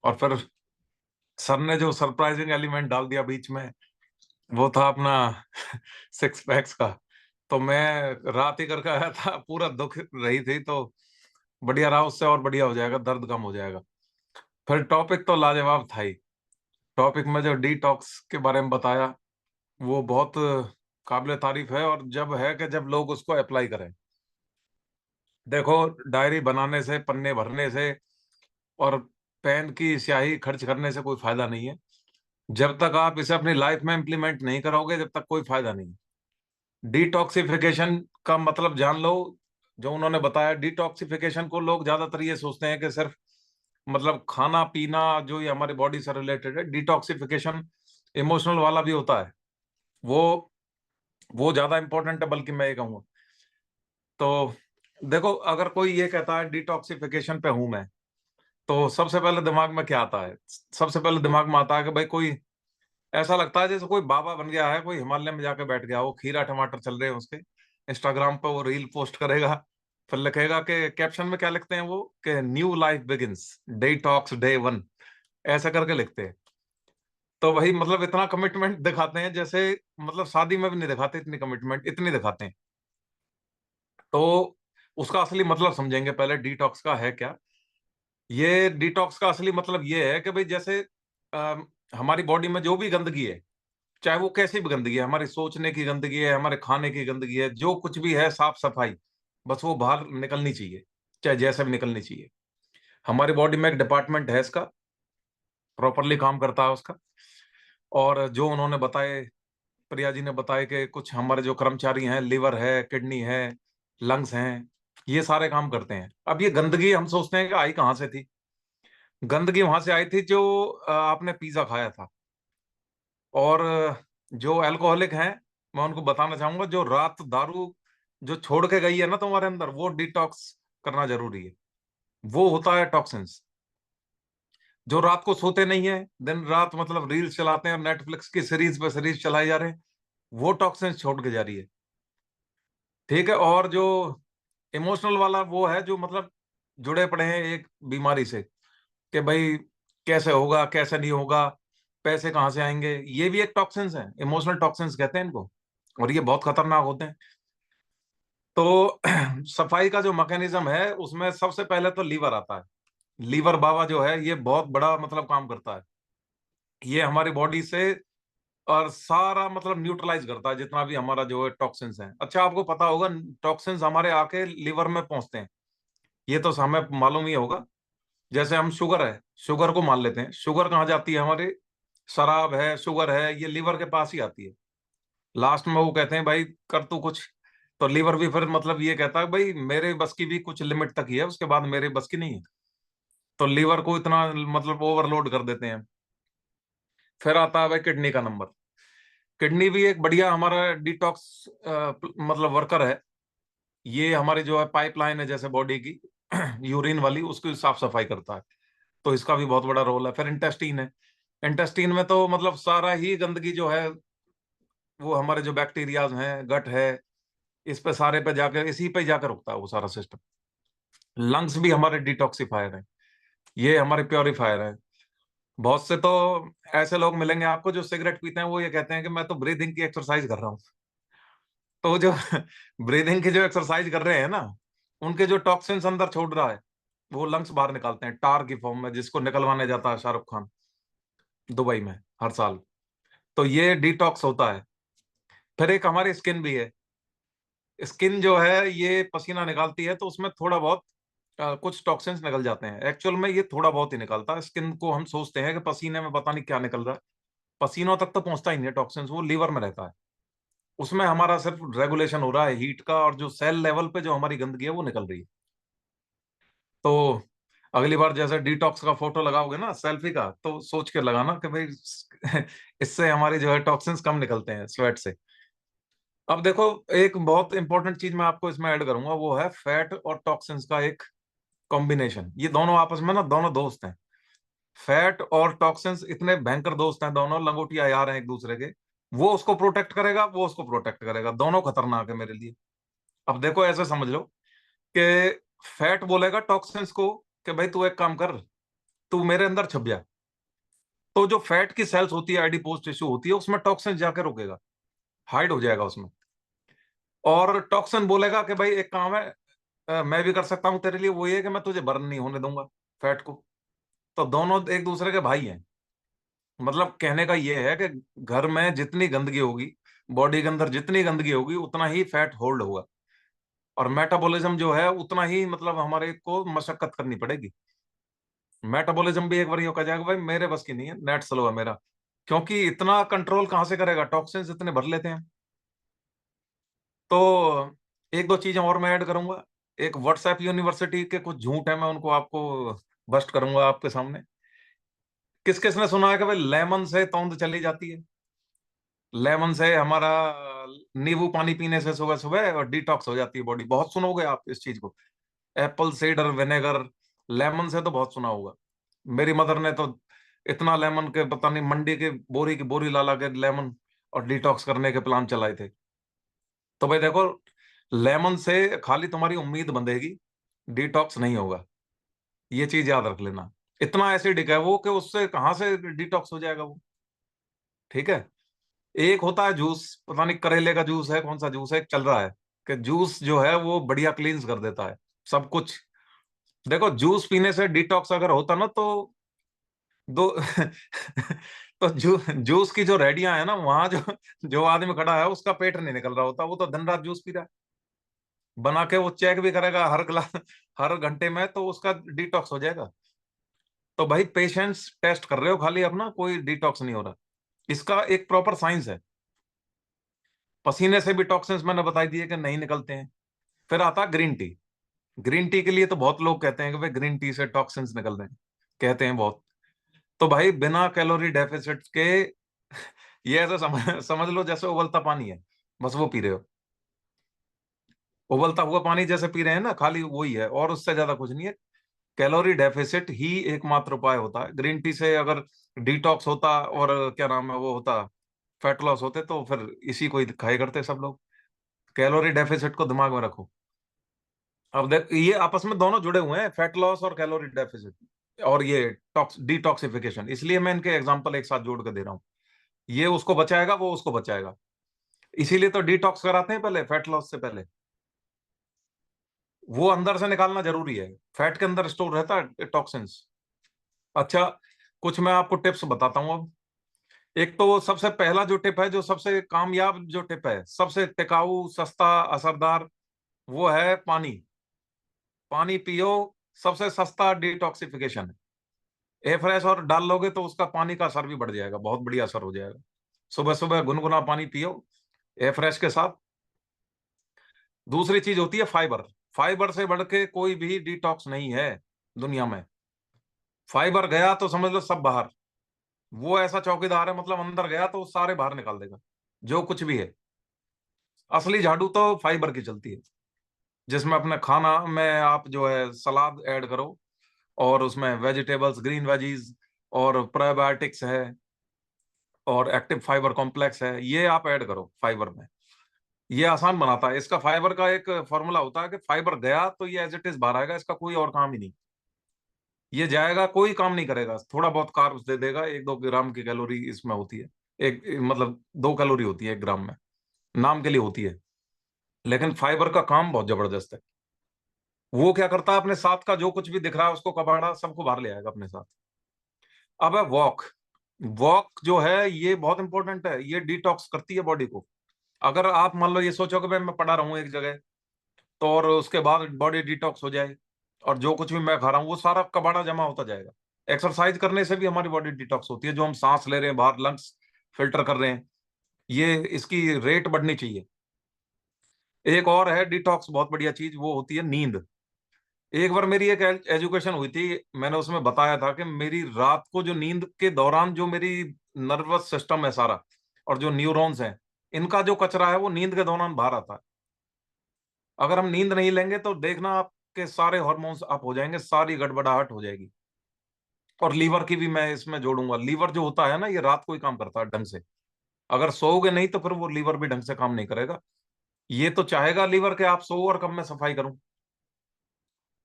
और फिर सर ने जो सरप्राइजिंग एलिमेंट डाल दिया बीच में, वो था अपना सिक्स पैक्स का। तो मैं रात ही करके आया था, पूरा दुख रही थी, तो बढ़िया रहा, उससे और बढ़िया हो जाएगा, दर्द कम हो जाएगा। फिर टॉपिक तो लाजवाब था ही। टॉपिक में जो डिटॉक्स के बारे में बताया वो बहुत काबिल तारीफ है, और जब है कि जब लोग उसको अप्लाई करें। देखो, डायरी बनाने से, पन्ने भरने से और पेन की स्याही खर्च करने से कोई फायदा नहीं है। जब तक आप इसे अपनी लाइफ में इम्प्लीमेंट नहीं करोगे, जब तक कोई फायदा नहीं। डिटॉक्सिफिकेशन का मतलब जान लो। जो उन्होंने बताया, डिटॉक्सिफिकेशन को लोग ज्यादातर ये सोचते हैं कि सिर्फ मतलब खाना पीना, जो ये हमारी बॉडी से रिलेटेड है। डिटॉक्सिफिकेशन इमोशनल वाला भी होता है। वो वो ज्यादा इंपॉर्टेंट है, बल्कि मैं ये कहूँगा। तो देखो, अगर कोई ये कहता है डिटॉक्सिफिकेशन पे हूं मैं, तो सबसे पहले दिमाग में क्या आता है? सबसे पहले दिमाग में आता है कि भाई कोई, ऐसा लगता है जैसे कोई बाबा बन गया है, कोई हिमालय में जाके बैठ गया, वो खीरा टमाटर चल रहे हैं उसके। इंस्टाग्राम पे वो रील पोस्ट करेगा, फिर लिखेगा कि कैप्शन में क्या लिखते हैं वो, कि new life begins, detox day 1, ऐसा करके लिखते हैं। तो भाई मतलब इतना कमिटमेंट दिखाते हैं, जैसे मतलब शादी में भी नहीं दिखाते इतनी कमिटमेंट, इतनी दिखाते हैं। तो उसका असली मतलब समझेंगे पहले, डिटॉक्स का है क्या। ये डिटॉक्स का असली मतलब ये है कि भाई जैसे हमारी बॉडी में जो भी गंदगी है, चाहे वो कैसी भी गंदगी है, हमारी सोचने की गंदगी है, हमारे खाने की गंदगी है, जो कुछ भी है, साफ सफाई, बस वो बाहर निकलनी चाहिए, चाहे जैसे भी निकलनी चाहिए। हमारी बॉडी में एक डिपार्टमेंट है इसका, प्रॉपरली काम करता है उसका। और जो उन्होंने बताए, प्रिया जी ने बताया कि कुछ हमारे जो कर्मचारी हैं, लिवर है, किडनी है, लंग्स हैं, ये सारे काम करते हैं। अब ये गंदगी हम सोचते हैं कि आई कहाँ से थी। गंदगी वहां से आई थी जो आपने पिज्जा खाया था, और जो अल्कोहलिक हैं, मैं उनको बताना चाहूंगा, जो रात दारू जो छोड़ के गई है ना तुम्हारे अंदर, वो डिटॉक्स करना जरूरी है। वो होता है टॉक्सिन्स। जो रात को सोते नहीं है, दिन रात मतलब रील्स चलाते हैं, नेटफ्लिक्स की सीरीज पे सीरीज चलाई जा रहे हैं, वो टॉक्सिन्स छोड़ के जा रही है। ठीक है। और जो इमोशनल वाला वो है, जो मतलब जुड़े पड़े हैं एक बीमारी से, कि भाई कैसे होगा कैसे नहीं होगा, पैसे कहाँ से आएंगे, ये भी एक टॉक्सिन्स है, इमोशनल टॉक्सिन्स कहते हैं इनको। और ये बहुत खतरनाक होते हैं। तो सफाई का जो मैकेनिज्म है, उसमें सबसे पहले तो लीवर आता है। लीवर बाबा जो है, ये बहुत बड़ा मतलब काम करता है। ये हमारी बॉडी से और सारा मतलब न्यूट्रलाइज करता है जितना भी हमारा जो है टॉक्सिन्स है। अच्छा, आपको पता होगा टॉक्सिन्स हमारे आके लीवर में पहुंचते हैं, ये तो हमें मालूम ही होगा। जैसे हम शुगर है, शुगर को मान लेते हैं, शुगर कहाँ जाती है हमारे, शराब है, शुगर है, ये लीवर के पास ही आती है। लास्ट में वो कहते हैं भाई कर तू कुछ, तो लीवर भी फिर मतलब ये कहता है भाई मेरे बस की भी कुछ लिमिट तक ही है, उसके बाद मेरे बस की नहीं है। तो लीवर को इतना मतलब ओवरलोड कर देते हैं। फिर आता है भाई किडनी का नंबर। किडनी भी एक बढ़िया हमारा डिटॉक्स मतलब वर्कर है। ये हमारी जो है पाइपलाइन है जैसे बॉडी की यूरिन वाली, उसकी साफ सफाई करता है। तो इसका भी बहुत बड़ा रोल है। फिर इंटेस्टीन है। इंटेस्टीन में तो मतलब सारा ही गंदगी जो है, वो हमारे जो बैक्टीरियाज हैं, गट है, इस पे सारे पे जाकर इसी पे जाकर रुकता है वो सारा सिस्टम। लंग्स भी हमारे डिटॉक्सिफायर है, ये हमारे प्योरीफायर है। बहुत से तो ऐसे लोग मिलेंगे आपको जो सिगरेट पीते हैं, वो ये कहते हैं कि मैं तो ब्रीदिंग की एक्सरसाइज कर रहा हूँ। तो जो ब्रीदिंग की जो एक्सरसाइज कर रहे हैं ना, उनके जो टॉक्सिन्स अंदर छोड़ रहा है, वो लंग्स बाहर निकालते हैं टार की फॉर्म में, जिसको निकलवाने जाता है शाहरुख खान दुबई में हर साल। तो ये डिटॉक्स होता है। फिर एक हमारी स्किन भी है। स्किन जो है ये पसीना निकालती है, तो उसमें थोड़ा बहुत कुछ टॉक्सिन्स निकल जाते हैं। एक्चुअल में ये थोड़ा बहुत ही निकलता है। स्किन को हम सोचते हैं कि पसीने में पता नहीं क्या निकल रहा है, पसीनों तक तो पहुंचता ही नहीं है टॉक्सिन्स, वो लीवर में रहता है। उसमें हमारा सिर्फ रेगुलेशन हो रहा है हीट का, और जो सेल लेवल पे जो हमारी गंदगी है वो निकल रही है। तो अगली बार जैसे डिटॉक्स का फोटो लगाओगे ना सेल्फी का, तो सोच के लगाना कि भाई इससे हमारी जो है टॉक्सिन्स कम निकलते हैं स्वेट से। अब देखो, एक बहुत इंपॉर्टेंट चीज मैं आपको इसमें ऐड करूंगा, वो है फैट और टॉक्सिन्स का एक कॉम्बिनेशन। ये दोनों आपस में ना दोनों दोस्त हैं। फैट और टॉक्सिन्स इतने भयंकर दोस्त हैं, दोनों लंगोटिया यार हैं एक दूसरे के। वो उसको प्रोटेक्ट करेगा, वो उसको प्रोटेक्ट करेगा, दोनों खतरनाक है मेरे लिए। अब देखो ऐसे समझ लो कि फैट बोलेगा टॉक्सिन्स को कि भाई तू एक काम कर, तू मेरे अंदर छप जा। तो जो फैट की सेल्स होती है, एडिपोज टिश्यू होती है, उसमें टॉक्सिन जाके रुकेगा, हाइड हो जाएगा उसमें। और टॉक्सिन बोलेगा कि भाई एक काम है, मैं भी कर सकता हूं तेरे लिए, वो ये कि मैं तुझे बर्न नहीं होने दूंगा फैट को। तो दोनों एक दूसरे के भाई हैं। मतलब कहने का ये है कि घर में जितनी गंदगी होगी, बॉडी के अंदर जितनी गंदगी होगी, उतना ही फैट होल्ड होगा। और मेटाबॉलिज्म जो है उतना ही मतलब हमारे को मशक्कत करनी पड़ेगी। मेटाबॉलिज्म भी एक बार ये कहा जाएगा भाई मेरे बस की नहीं है, नेट स्लो है मेरा। क्योंकि इतना कंट्रोल कहाँ से करेगा, टॉक्सिन्स इतने भर लेते हैं। तो एक दो चीजें और मैं ऐड करूंगा। एक व्हाट्सएप यूनिवर्सिटी के कुछ झूठ है, मैं उनको आपको बस्ट करूंगा आपके सामने। किस किस ने सुना है कि भाई लेमन से तौंद चली जाती है, लेमन से हमारा नींबू पानी पीने से सुबह सुबह और डिटॉक्स हो जाती है बॉडी। बहुत सुनोगे आप इस चीज को। एप्पल साइडर विनेगर, लेमन से तो बहुत सुना होगा। मेरी मदर ने तो इतना लेमन के पता नहीं मंडी के बोरी की बोरी ला ला के लेमन और डिटॉक्स करने के प्लान चलाए थे। तो भाई देखो, लेमन से खाली तुम्हारी उम्मीद बंधेगी, डिटॉक्स नहीं होगा। ये चीज याद रख लेना। इतना एसिडिक है वो कि उससे कहाँ से डिटॉक्स हो जाएगा वो। ठीक है। एक होता है जूस, पता नहीं करेले का जूस है, कौन सा जूस है, एक चल रहा है कि जूस जो है वो बढ़िया क्लींस कर देता है सब कुछ। देखो जूस पीने से डिटॉक्स अगर होता ना, तो दो तो जूस की जो रेडियां है ना, वहां जो जो आदमी खड़ा है उसका पेट नहीं निकल रहा होता, वो तो दिन रात जूस पी रहा है। बना के वो चेक भी करेगा हर गिलास हर घंटे में, तो उसका डिटॉक्स हो जाएगा। तो भाई पेशेंस टेस्ट कर रहे हो खाली अपना, कोई डिटॉक्स नहीं हो रहा। इसका एक प्रॉपर साइंस है। पसीने से भी टॉक्सिन्स मैंने बताई दिए कि नहीं निकलते हैं। फिर आता ग्रीन टी। ग्रीन टी के लिए तो बहुत लोग कहते हैं कि भाई ग्रीन टी से टॉक्सिन्स निकल रहे हैं, कहते हैं बहुत। तो भाई बिना कैलोरी डेफिसिट के ये ऐसा समझ लो जैसे उबलता पानी है, बस वो पी रहे हो। उबलता हुआ पानी जैसे पी रहे हैं ना, खाली वही है, और उससे ज्यादा कुछ नहीं है। कैलोरी डेफिसिट ही एकमात्र उपाय होता है। ग्रीन टी से अगर डिटॉक्स होता और क्या नाम है वो होता, फैट लॉस होते, तो फिर इसी को ही खाए करते सब लोग। कैलोरी डेफिसिट को दिमाग में रखो। अब देख, ये आपस में दोनों जुड़े हुए हैं, फैट लॉस और कैलोरी डेफिसिट, और ये टॉक्स डिटॉक्सिफिकेशन, इसलिए मैं इनके एग्जांपल एक साथ जोड़ के दे रहा हूँ। ये उसको बचाएगा, वो उसको बचाएगा। इसीलिए तो डिटॉक्स कराते हैं पहले, फैट लॉस से पहले। वो अंदर से निकालना जरूरी है, फैट के अंदर स्टोर रहता है टॉक्सिन्स। अच्छा, कुछ मैं आपको टिप्स बताता हूँ अब। एक तो सबसे पहला जो टिप है, जो सबसे कामयाब जो टिप है, सबसे टिकाऊ, सस्ता, असरदार, वो है पानी। पानी पियो, सबसे सस्ता डिटॉक्सिफिकेशन है। ए फ्रेश और डाल लोगे तो उसका पानी का असर भी बढ़ जाएगा, बहुत बढ़िया असर हो जाएगा। सुबह सुबह गुनगुना पानी पियो ए फ्रेश के साथ। दूसरी चीज होती है फाइबर। फाइबर से बढ़ के कोई भी डिटॉक्स नहीं है दुनिया में। फाइबर गया तो समझ लो सब बाहर। वो ऐसा चौकीदार है, मतलब अंदर गया तो सारे बाहर निकाल देगा, जो कुछ भी है। असली झाड़ू तो फाइबर की चलती है, जिसमें अपने खाना में आप जो है सलाद ऐड करो, और उसमें वेजिटेबल्स, ग्रीन वेजीज, और प्रोबायोटिक्स है, और एक्टिव फाइबर कॉम्प्लेक्स है, ये आप ऐड करो फाइबर में। ये आसान बनाता है। इसका फाइबर का एक फॉर्मूला होता है कि फाइबर गया तो ये एज इट इज बाहर आएगा, इसका कोई और काम ही नहीं। ये जाएगा, कोई काम नहीं करेगा, थोड़ा बहुत कार्ब्स दे देगा, 1-2 ग्राम की कैलोरी इसमें होती है। एक मतलब 2 कैलोरी होती है 1 ग्राम में, नाम के लिए होती है। लेकिन फाइबर का काम बहुत जबरदस्त है। वो क्या करता है, अपने साथ का जो कुछ भी दिख रहा है उसको कबाड़ा सबको बाहर ले आएगा अपने साथ। अब है वॉक। वॉक जो है ये बहुत इंपॉर्टेंट है, ये डिटॉक्स करती है बॉडी को। अगर आप मान लो ये सोचो कि भाई मैं पड़ा रहूं एक जगह, तो और उसके बाद बॉडी डिटॉक्स हो जाए, और जो कुछ भी मैं खा रहा हूँ वो सारा कबाड़ा जमा होता जाएगा। एक्सरसाइज करने से भी हमारी बॉडी डिटॉक्स होती है। जो हम सांस ले रहे हैं बाहर, लंग्स फिल्टर कर रहे हैं, ये इसकी रेट बढ़नी चाहिए। एक और है डिटॉक्स बहुत बढ़िया चीज, वो होती है नींद। एक बार मेरी एक एजुकेशन हुई थी, मैंने उसमें बताया था कि मेरी रात को जो नींद के दौरान जो मेरी नर्वस सिस्टम है सारा, और जो न्यूरॉन्स हैं, इनका जो कचरा है वो नींद के दौरान बाहर आता है। अगर हम नींद नहीं लेंगे तो देखना आपके सारे हार्मोन्स अप हो जाएंगे, सारी गड़बड़ाहट हो जाएगी। और लीवर की भी मैं इसमें जोड़ूंगा। लीवर जो होता है ना, ये रात को ही काम करता है ढंग से। अगर सोओगे नहीं तो फिर वो लीवर भी ढंग से काम नहीं करेगा। ये तो चाहेगा लीवर के आप सो और कब मैं सफाई करूं।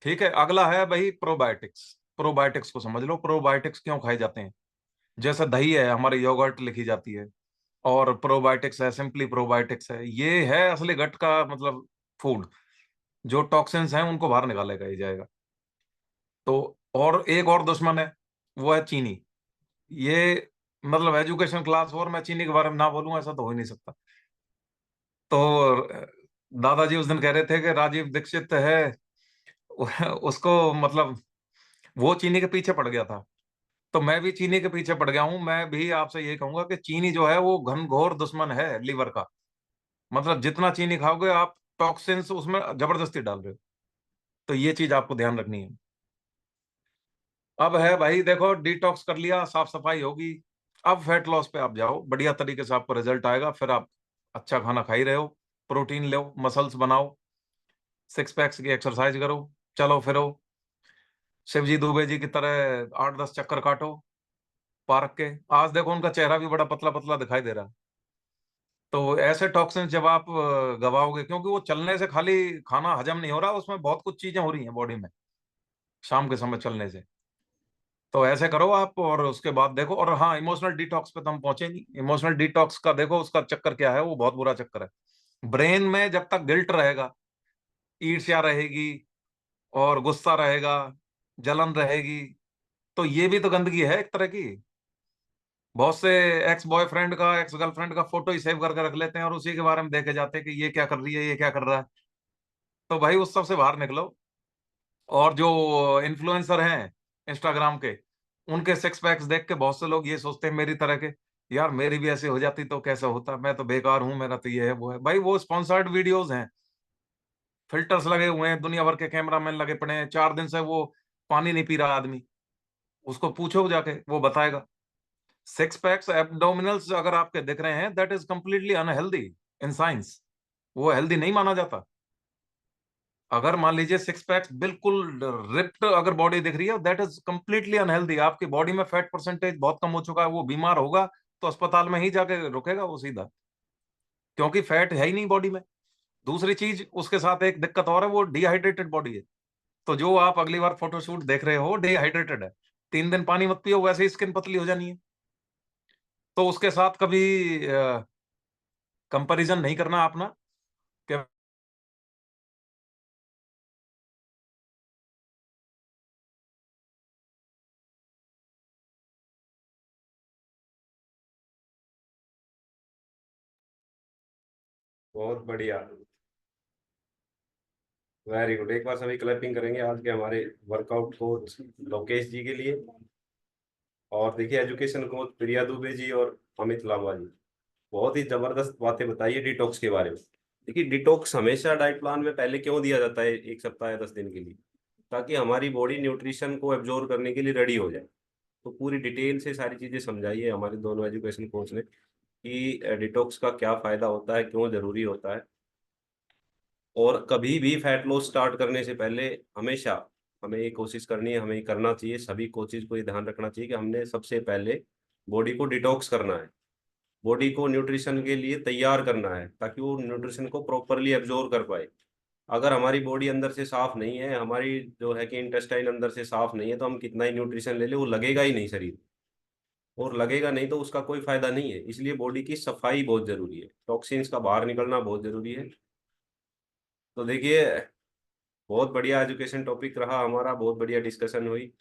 ठीक है, अगला है भाई प्रोबायोटिक्स। प्रोबायोटिक्स को समझ लो। प्रोबायोटिक्स क्यों खाए जाते हैं? जैसे दही है, हमारे योगर्ट लिखी जाती है, और प्रोबायोटिक्स है, सिंपली प्रोबायोटिक्स है, ये है असली गट का मतलब फूड। जो टॉक्सिन्स हैं उनको बाहर निकालेगा ये जाएगा। तो और एक और दुश्मन है, वो है चीनी। ये मतलब एजुकेशन क्लास, और मैं चीनी के बारे में ना बोलूं ऐसा तो हो ही नहीं सकता। तो दादाजी उस दिन कह रहे थे कि राजीव दीक्षित है, उसको मतलब वो चीनी के पीछे पड़ गया था। तो मैं भी चीनी के पीछे पड़ गया हूं। मैं भी आपसे ये कहूंगा कि चीनी जो है वो घनघोर दुश्मन है लीवर का। मतलब जितना चीनी खाओगे आप, टॉक्सिन्स उसमें जबरदस्ती डाल रहे हो। तो ये चीज आपको ध्यान रखनी है। अब है भाई, देखो डिटॉक्स कर लिया, साफ सफाई होगी। अब फैट लॉस पे आप जाओ, बढ़िया तरीके से आपको रिजल्ट आएगा। फिर आप अच्छा खाना खा ही रहे हो, प्रोटीन लो, मसल्स बनाओ, 6 पैक्स की एक्सरसाइज करो, चलो फिरो, शिवजी दुबे जी की तरह 8-10 चक्कर काटो पार्क के। आज देखो उनका चेहरा भी बड़ा पतला पतला दिखाई दे रहा है। तो ऐसे टॉक्सिन जब आप गवाओगे, क्योंकि वो चलने से खाली खाना हजम नहीं हो रहा, उसमें बहुत कुछ चीजें हो रही हैं बॉडी में शाम के समय चलने से। तो ऐसे करो आप, और उसके बाद देखो। और हाँ, इमोशनल डिटॉक्स पे तो हम पहुंचे नहीं। इमोशनल डिटॉक्स का देखो, उसका चक्कर क्या है, वो बहुत बुरा चक्कर है। ब्रेन में जब तक गिल्ट रहेगा, ईर्ष्या रहेगी, और गुस्सा रहेगा, जलन रहेगी, तो ये भी तो गंदगी है एक तरह की। बहुत से एक्स बॉयफ्रेंड का, एक्स गर्लफ्रेंड का फोटो ही सेव करके रख लेते हैं, और उसी के बारे में देखे जाते हैं कि ये क्या कर रही है, ये क्या कर रहा है। तो भाई उस सब से बाहर निकलो। और जो इन्फ्लुएंसर हैं इंस्टाग्राम के, उनके 6 पैक्स देख के बहुत से लोग ये सोचते हैं मेरी तरह के, यार मेरी भी ऐसी हो जाती तो कैसा होता, मैं तो बेकार हूं, मेरा तो ये है वो है। भाई वो स्पॉन्सर्ड वीडियोस हैं, फिल्टर्स लगे हुए हैं, दुनिया भर के कैमरामैन लगे पड़े हैं। 4 दिन से वो पानी नहीं पी रहा आदमी, उसको पूछो जाके, वो बताएगा। सिक्स पैक्स एब्डोमिनल्स अगर आपके दिख रहे हैं, that is completely unhealthy in science. वो हेल्दी नहीं माना जाता। अगर मान लीजिए सिक्स पैक्स बिल्कुल रिप्ड अगर बॉडी दिख रही है, दैट इज कंप्लीटली अनहेल्दी। आपकी बॉडी में फैट परसेंटेज बहुत कम हो चुका है, वो बीमार होगा तो अस्पताल में ही जाके रुकेगा वो सीधा, क्योंकि फैट है ही नहीं बॉडी में। दूसरी चीज उसके साथ एक दिक्कत और है, वो डिहाइड्रेटेड बॉडी है। तो जो आप अगली बार फोटोशूट देख रहे हो डिहाइड्रेटेड है, 3 दिन पानी मत पियो, वैसे ही स्किन पतली हो जानी है। तो उसके साथ कभी कंपैरिजन नहीं करना अपना कि बहुत बढ़िया, वेरी गुड। एक बार सभी क्लैपिंग करेंगे आज के हमारे वर्कआउट कोच लोकेश जी के लिए। और देखिए एजुकेशन कोच प्रिया दुबे जी और अमित लांबा जी, बहुत ही जबरदस्त बातें बताइए डिटॉक्स के बारे में। देखिए डिटॉक्स हमेशा डाइट प्लान में पहले क्यों दिया जाता है, 1 सप्ताह या 10 दिन के लिए, ताकि हमारी बॉडी न्यूट्रिशन को एब्जॉर्व करने के लिए रेडी हो जाए। तो पूरी डिटेल से सारी चीजें समझाइए हमारे दोनों एजुकेशन कोच ने कि डिटॉक्स का क्या फायदा होता है, क्यों जरूरी होता है। और कभी भी फैट लॉस स्टार्ट करने से पहले हमेशा हमें ये कोशिश करनी है, हमें ये करना चाहिए, सभी कोचिज को ये ध्यान रखना चाहिए कि हमने सबसे पहले बॉडी को डिटॉक्स करना है, बॉडी को न्यूट्रिशन के लिए तैयार करना है, ताकि वो न्यूट्रिशन को प्रॉपरली एब्जॉर्व कर पाए। अगर हमारी बॉडी अंदर से साफ नहीं है, हमारी जो है कि इंटेस्टाइन अंदर से साफ नहीं है, तो हम कितना ही न्यूट्रिशन ले ले वो लगेगा ही नहीं शरीर, और लगेगा नहीं तो उसका कोई फायदा नहीं है। इसलिए बॉडी की सफाई बहुत जरूरी है, टॉक्सिन्स का बाहर निकलना बहुत जरूरी है। तो देखिए बहुत बढ़िया एजुकेशन टॉपिक रहा हमारा, बहुत बढ़िया डिस्कशन हुई।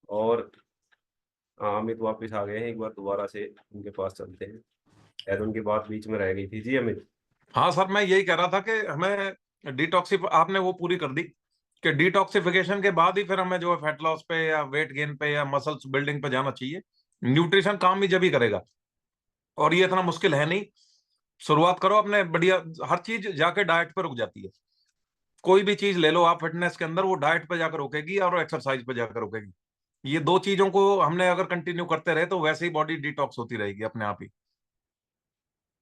और हाँ, अमित वापस आ गए हैं, एक बार दोबारा से उनके पास चलते हैं, शायद उनकी बात बीच में रह गई थी। जी अमित। हाँ सर, मैं यही कह रहा था कि हमें डिटॉक्सिफ आपने वो पूरी कर दी कि डिटॉक्सिफिकेशन के बाद ही फिर हमें जो है फैट लॉस पे या वेट गेन पे या मसल्स बिल्डिंग पे जाना चाहिए। न्यूट्रिशन काम ही जब ही करेगा, और ये इतना मुश्किल है नहीं। शुरुआत करो अपने बढ़िया, हर चीज जाके डाइट पे रुक जाती है। कोई भी चीज ले लो आप फिटनेस के अंदर, वो डाइट पे जाकर रुकेगी और एक्सरसाइज पे जाकर रुकेगी। ये दो चीजों को हमने अगर कंटिन्यू करते रहे तो वैसे ही बॉडी डिटॉक्स होती रहेगी अपने आप ही।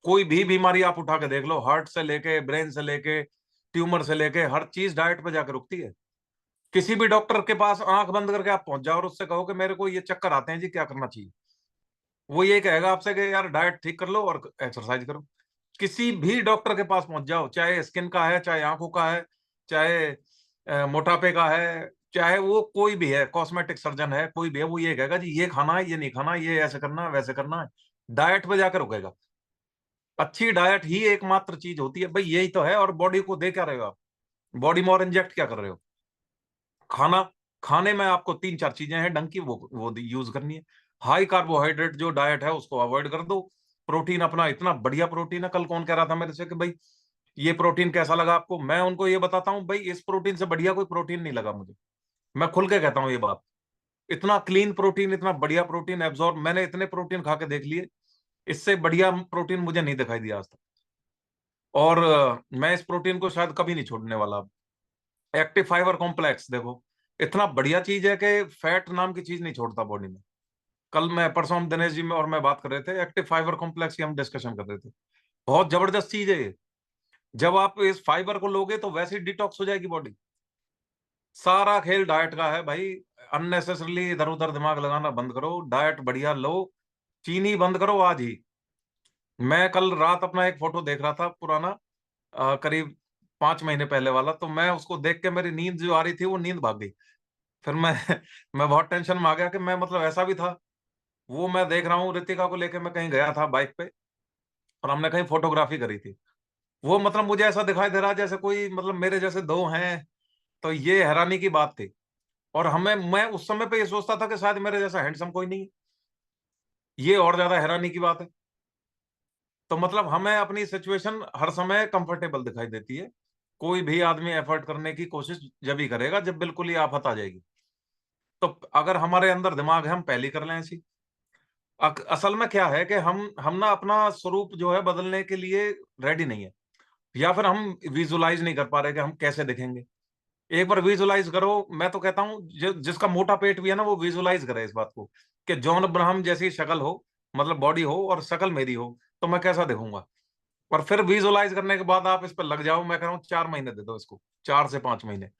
कोई भी बीमारी आप उठा के देख लो, हार्ट से लेके ब्रेन से लेके ट्यूमर से लेके हर चीज डाइट पे जाकर रुकती है। किसी भी डॉक्टर के पास आंख बंद करके आप पहुंच जाओ और उससे कहो कि मेरे को ये चक्कर आते हैं जी, क्या करना चाहिए, वो ये कहेगा आपसे कि यार डाइट ठीक कर लो और एक्सरसाइज करो। किसी भी डॉक्टर के पास पहुंच जाओ, चाहे स्किन का है, चाहे आंखों का है, चाहे मोटापे का है, चाहे वो कोई भी है, कॉस्मेटिक सर्जन है, कोई भी है, वो ये कहेगा जी ये खाना है, ये नहीं खाना, ये ऐसे करना है, वैसे करना है। डाइट पे जाकर रुकेगा। अच्छी डाइट ही एकमात्र चीज होती है भाई, यही तो है। और बॉडी को दे क्या रहे हो आप? बॉडी में और इंजेक्ट क्या कर रहे हो? खाना। खाने में आपको 3-4 चीजें हैं ढंग की, वो यूज करनी है। हाई कार्बोहाइड्रेट जो डाइट है उसको अवॉइड कर दो। प्रोटीन अपना इतना बढ़िया प्रोटीन है, कल कौन कह रहा था मेरे से कि भाई ये प्रोटीन कैसा लगा आपको, मैं उनको ये बताता हूँ भाई इस प्रोटीन से बढ़िया कोई प्रोटीन नहीं लगा मुझे। मैं खुल के कहता हूँ ये बात। इतना क्लीन प्रोटीन, इतना बढ़िया प्रोटीन एब्जॉर्ब, मैंने इतने प्रोटीन खा के देख लिए, इससे बढ़िया प्रोटीन मुझे नहीं दिखाई दिया आज तक। और मैं इस प्रोटीन को शायद कभी नहीं छोड़ने वाला। एक्टिव फाइबर कॉम्प्लेक्स देखो, इतना बढ़िया चीज है कि फैट नाम की चीज नहीं छोड़ता बॉडी में। कल मैं परसों हम दिनेश जी में और मैं बात कर रहे थे, एक्टिव फाइबर कॉम्प्लेक्स की हम डिस्कशन कर रहे थे। बहुत जबरदस्त चीज है ये। जब आप इस फाइबर को लोगे तो वैसे ही डिटॉक्स हो जाएगी बॉडी। सारा खेल डाइट का है भाई। अननेसेसरली इधर उधर दिमाग लगाना बंद करो, डाइट बढ़िया लो। चीनी बंद करो आज ही। मैं कल रात अपना एक फोटो देख रहा था पुराना, करीब 5 महीने पहले वाला, तो मैं उसको देख के मेरी नींद जो आ रही थी वो नींद भाग गई। फिर मैं मैं बहुत टेंशन में आ गया कि मैं मतलब ऐसा भी था। वो मैं देख रहा हूँ, रितिका को लेके मैं कहीं गया था बाइक पे, और हमने कहीं फोटोग्राफी करी थी। वो मतलब मुझे ऐसा दिखाई दे रहा जैसे कोई मतलब मेरे जैसे दो हैं। तो ये हैरानी की बात थी। और मैं उस समय पे ये सोचता था कि शायद मेरे जैसा हैंडसम कोई नहीं है। ये और ज्यादा हैरानी की बात है। तो मतलब हमें अपनी सिचुएशन हर समय कंफर्टेबल दिखाई देती है। कोई भी आदमी एफर्ट करने की कोशिश जब ही करेगा जब बिल्कुल ही आफत आ जाएगी। तो अगर हमारे अंदर दिमाग है हम पहले ही कर लें ऐसी। असल में क्या है कि हम ना अपना स्वरूप जो है बदलने के लिए रेडी नहीं है, या फिर हम विजुलाइज नहीं कर पा रहे कि हम कैसे दिखेंगे। एक बार विजुलाइज करो। मैं तो कहता हूँ जिसका मोटा पेट भी है ना, वो विजुलाइज करे इस बात को कि जॉन अब्राहम जैसी शक्ल हो, मतलब बॉडी हो, और शक्ल मेरी हो, तो मैं कैसा दिखूंगा। और फिर विजुलाइज करने के बाद आप इस पर लग जाओ। मैं कह रहा हूँ 4 महीने दे दो इसको, 4 से 5 महीने।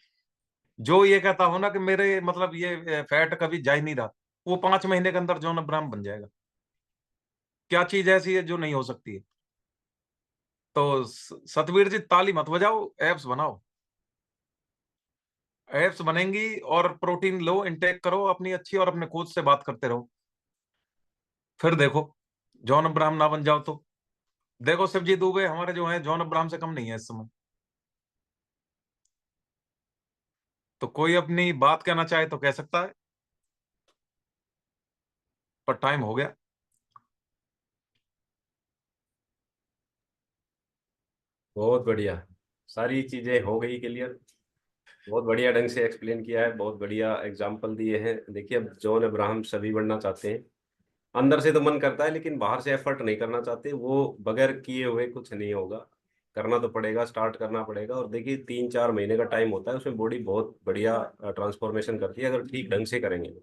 जो ये कहता हो ना कि मेरे मतलब ये फैट कभी जा ही नहीं रहा, वो 5 महीने के अंदर जॉन अब्राहम बन जाएगा। क्या चीज ऐसी है जो नहीं हो सकती है? तो सतवीर जी, ताली मत बजाओ, एप्स बनाओ। एप्स बनेंगी और प्रोटीन लो, इंटेक करो अपनी अच्छी, और अपने कोच से बात करते रहो। फिर देखो, जॉन अब्राहम ना बन जाओ तो। देखो शिवजी दुबे हमारे जो हैं, जॉन अब्राहम से कम नहीं है इस समय। तो कोई अपनी बात कहना चाहे तो कह सकता है, पर टाइम हो गया। बहुत बढ़िया, सारी चीजें हो गई क्लियर। बहुत बढ़िया ढंग से एक्सप्लेन किया है, बहुत बढ़िया एग्जाम्पल दिए हैं। देखिए, अब जॉन अब्राहम सभी बनना चाहते हैं, अंदर से तो मन करता है, लेकिन बाहर से एफर्ट नहीं करना चाहते। वो बगैर किए हुए कुछ नहीं होगा, करना तो पड़ेगा, स्टार्ट करना पड़ेगा। और देखिए 3-4 महीने का टाइम होता है, उसमें बॉडी बहुत बढ़िया ट्रांसफॉर्मेशन करती है अगर ठीक ढंग से करेंगे।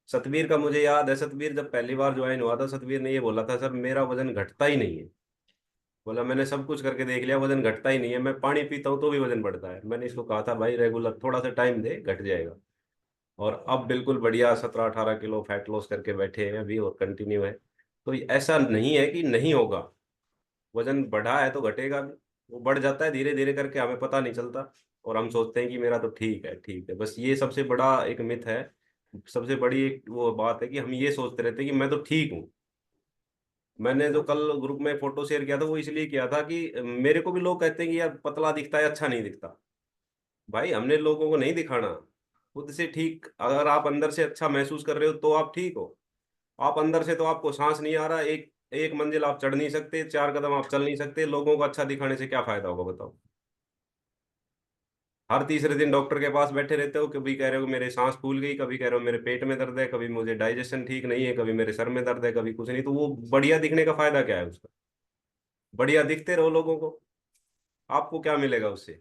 सतवीर का मुझे याद है, सतवीर जब पहली बार ज्वाइन हुआ था, सतवीर ने ये बोला था, सर मेरा वजन घटता ही नहीं है। बोला मैंने सब कुछ करके देख लिया, वजन घटता ही नहीं है, मैं पानी पीता हूँ तो भी वजन बढ़ता है। मैंने इसको कहा था भाई रेगुलर थोड़ा सा टाइम दे, घट जाएगा। और अब बिल्कुल बढ़िया 17-18 किलो फैट लॉस करके बैठे हैं अभी, और कंटिन्यू है। तो ऐसा नहीं है कि नहीं होगा, वजन बढ़ा है तो घटेगा भी। वो बढ़ जाता है धीरे धीरे करके, हमें पता नहीं चलता। और हम सोचते हैं कि मेरा तो ठीक है, ठीक है, बस ये सबसे बड़ा एक मिथ है। सबसे बड़ी एक वो बात है कि हम ये सोचते रहते हैं कि मैं तो ठीक हूँ। मैंने जो कल ग्रुप में फोटो शेयर किया था, वो इसलिए किया था कि मेरे को भी लोग कहते हैं कि यार पतला दिखता है, अच्छा नहीं दिखता। भाई हमने लोगों को नहीं दिखाना, खुद से ठीक। अगर आप अंदर से अच्छा महसूस कर रहे हो तो आप ठीक हो। आप अंदर से तो आपको सांस नहीं आ रहा, एक एक मंजिल आप चढ़ नहीं सकते, 4 कदम आप चल नहीं सकते, लोगों को अच्छा दिखाने से क्या फायदा होगा बताओ। हर तीसरे दिन डॉक्टर के पास बैठे रहते हो, कभी कह रहे हो मेरे सांस फूल गई, कभी कह रहे हो मेरे पेट में दर्द है, कभी मुझे डाइजेशन ठीक नहीं है, कभी मेरे सर में दर्द है, कभी कुछ नहीं। तो वो बढ़िया दिखने का फायदा क्या है उसका? बढ़िया दिखते रहो लोगों को, आपको क्या मिलेगा उससे?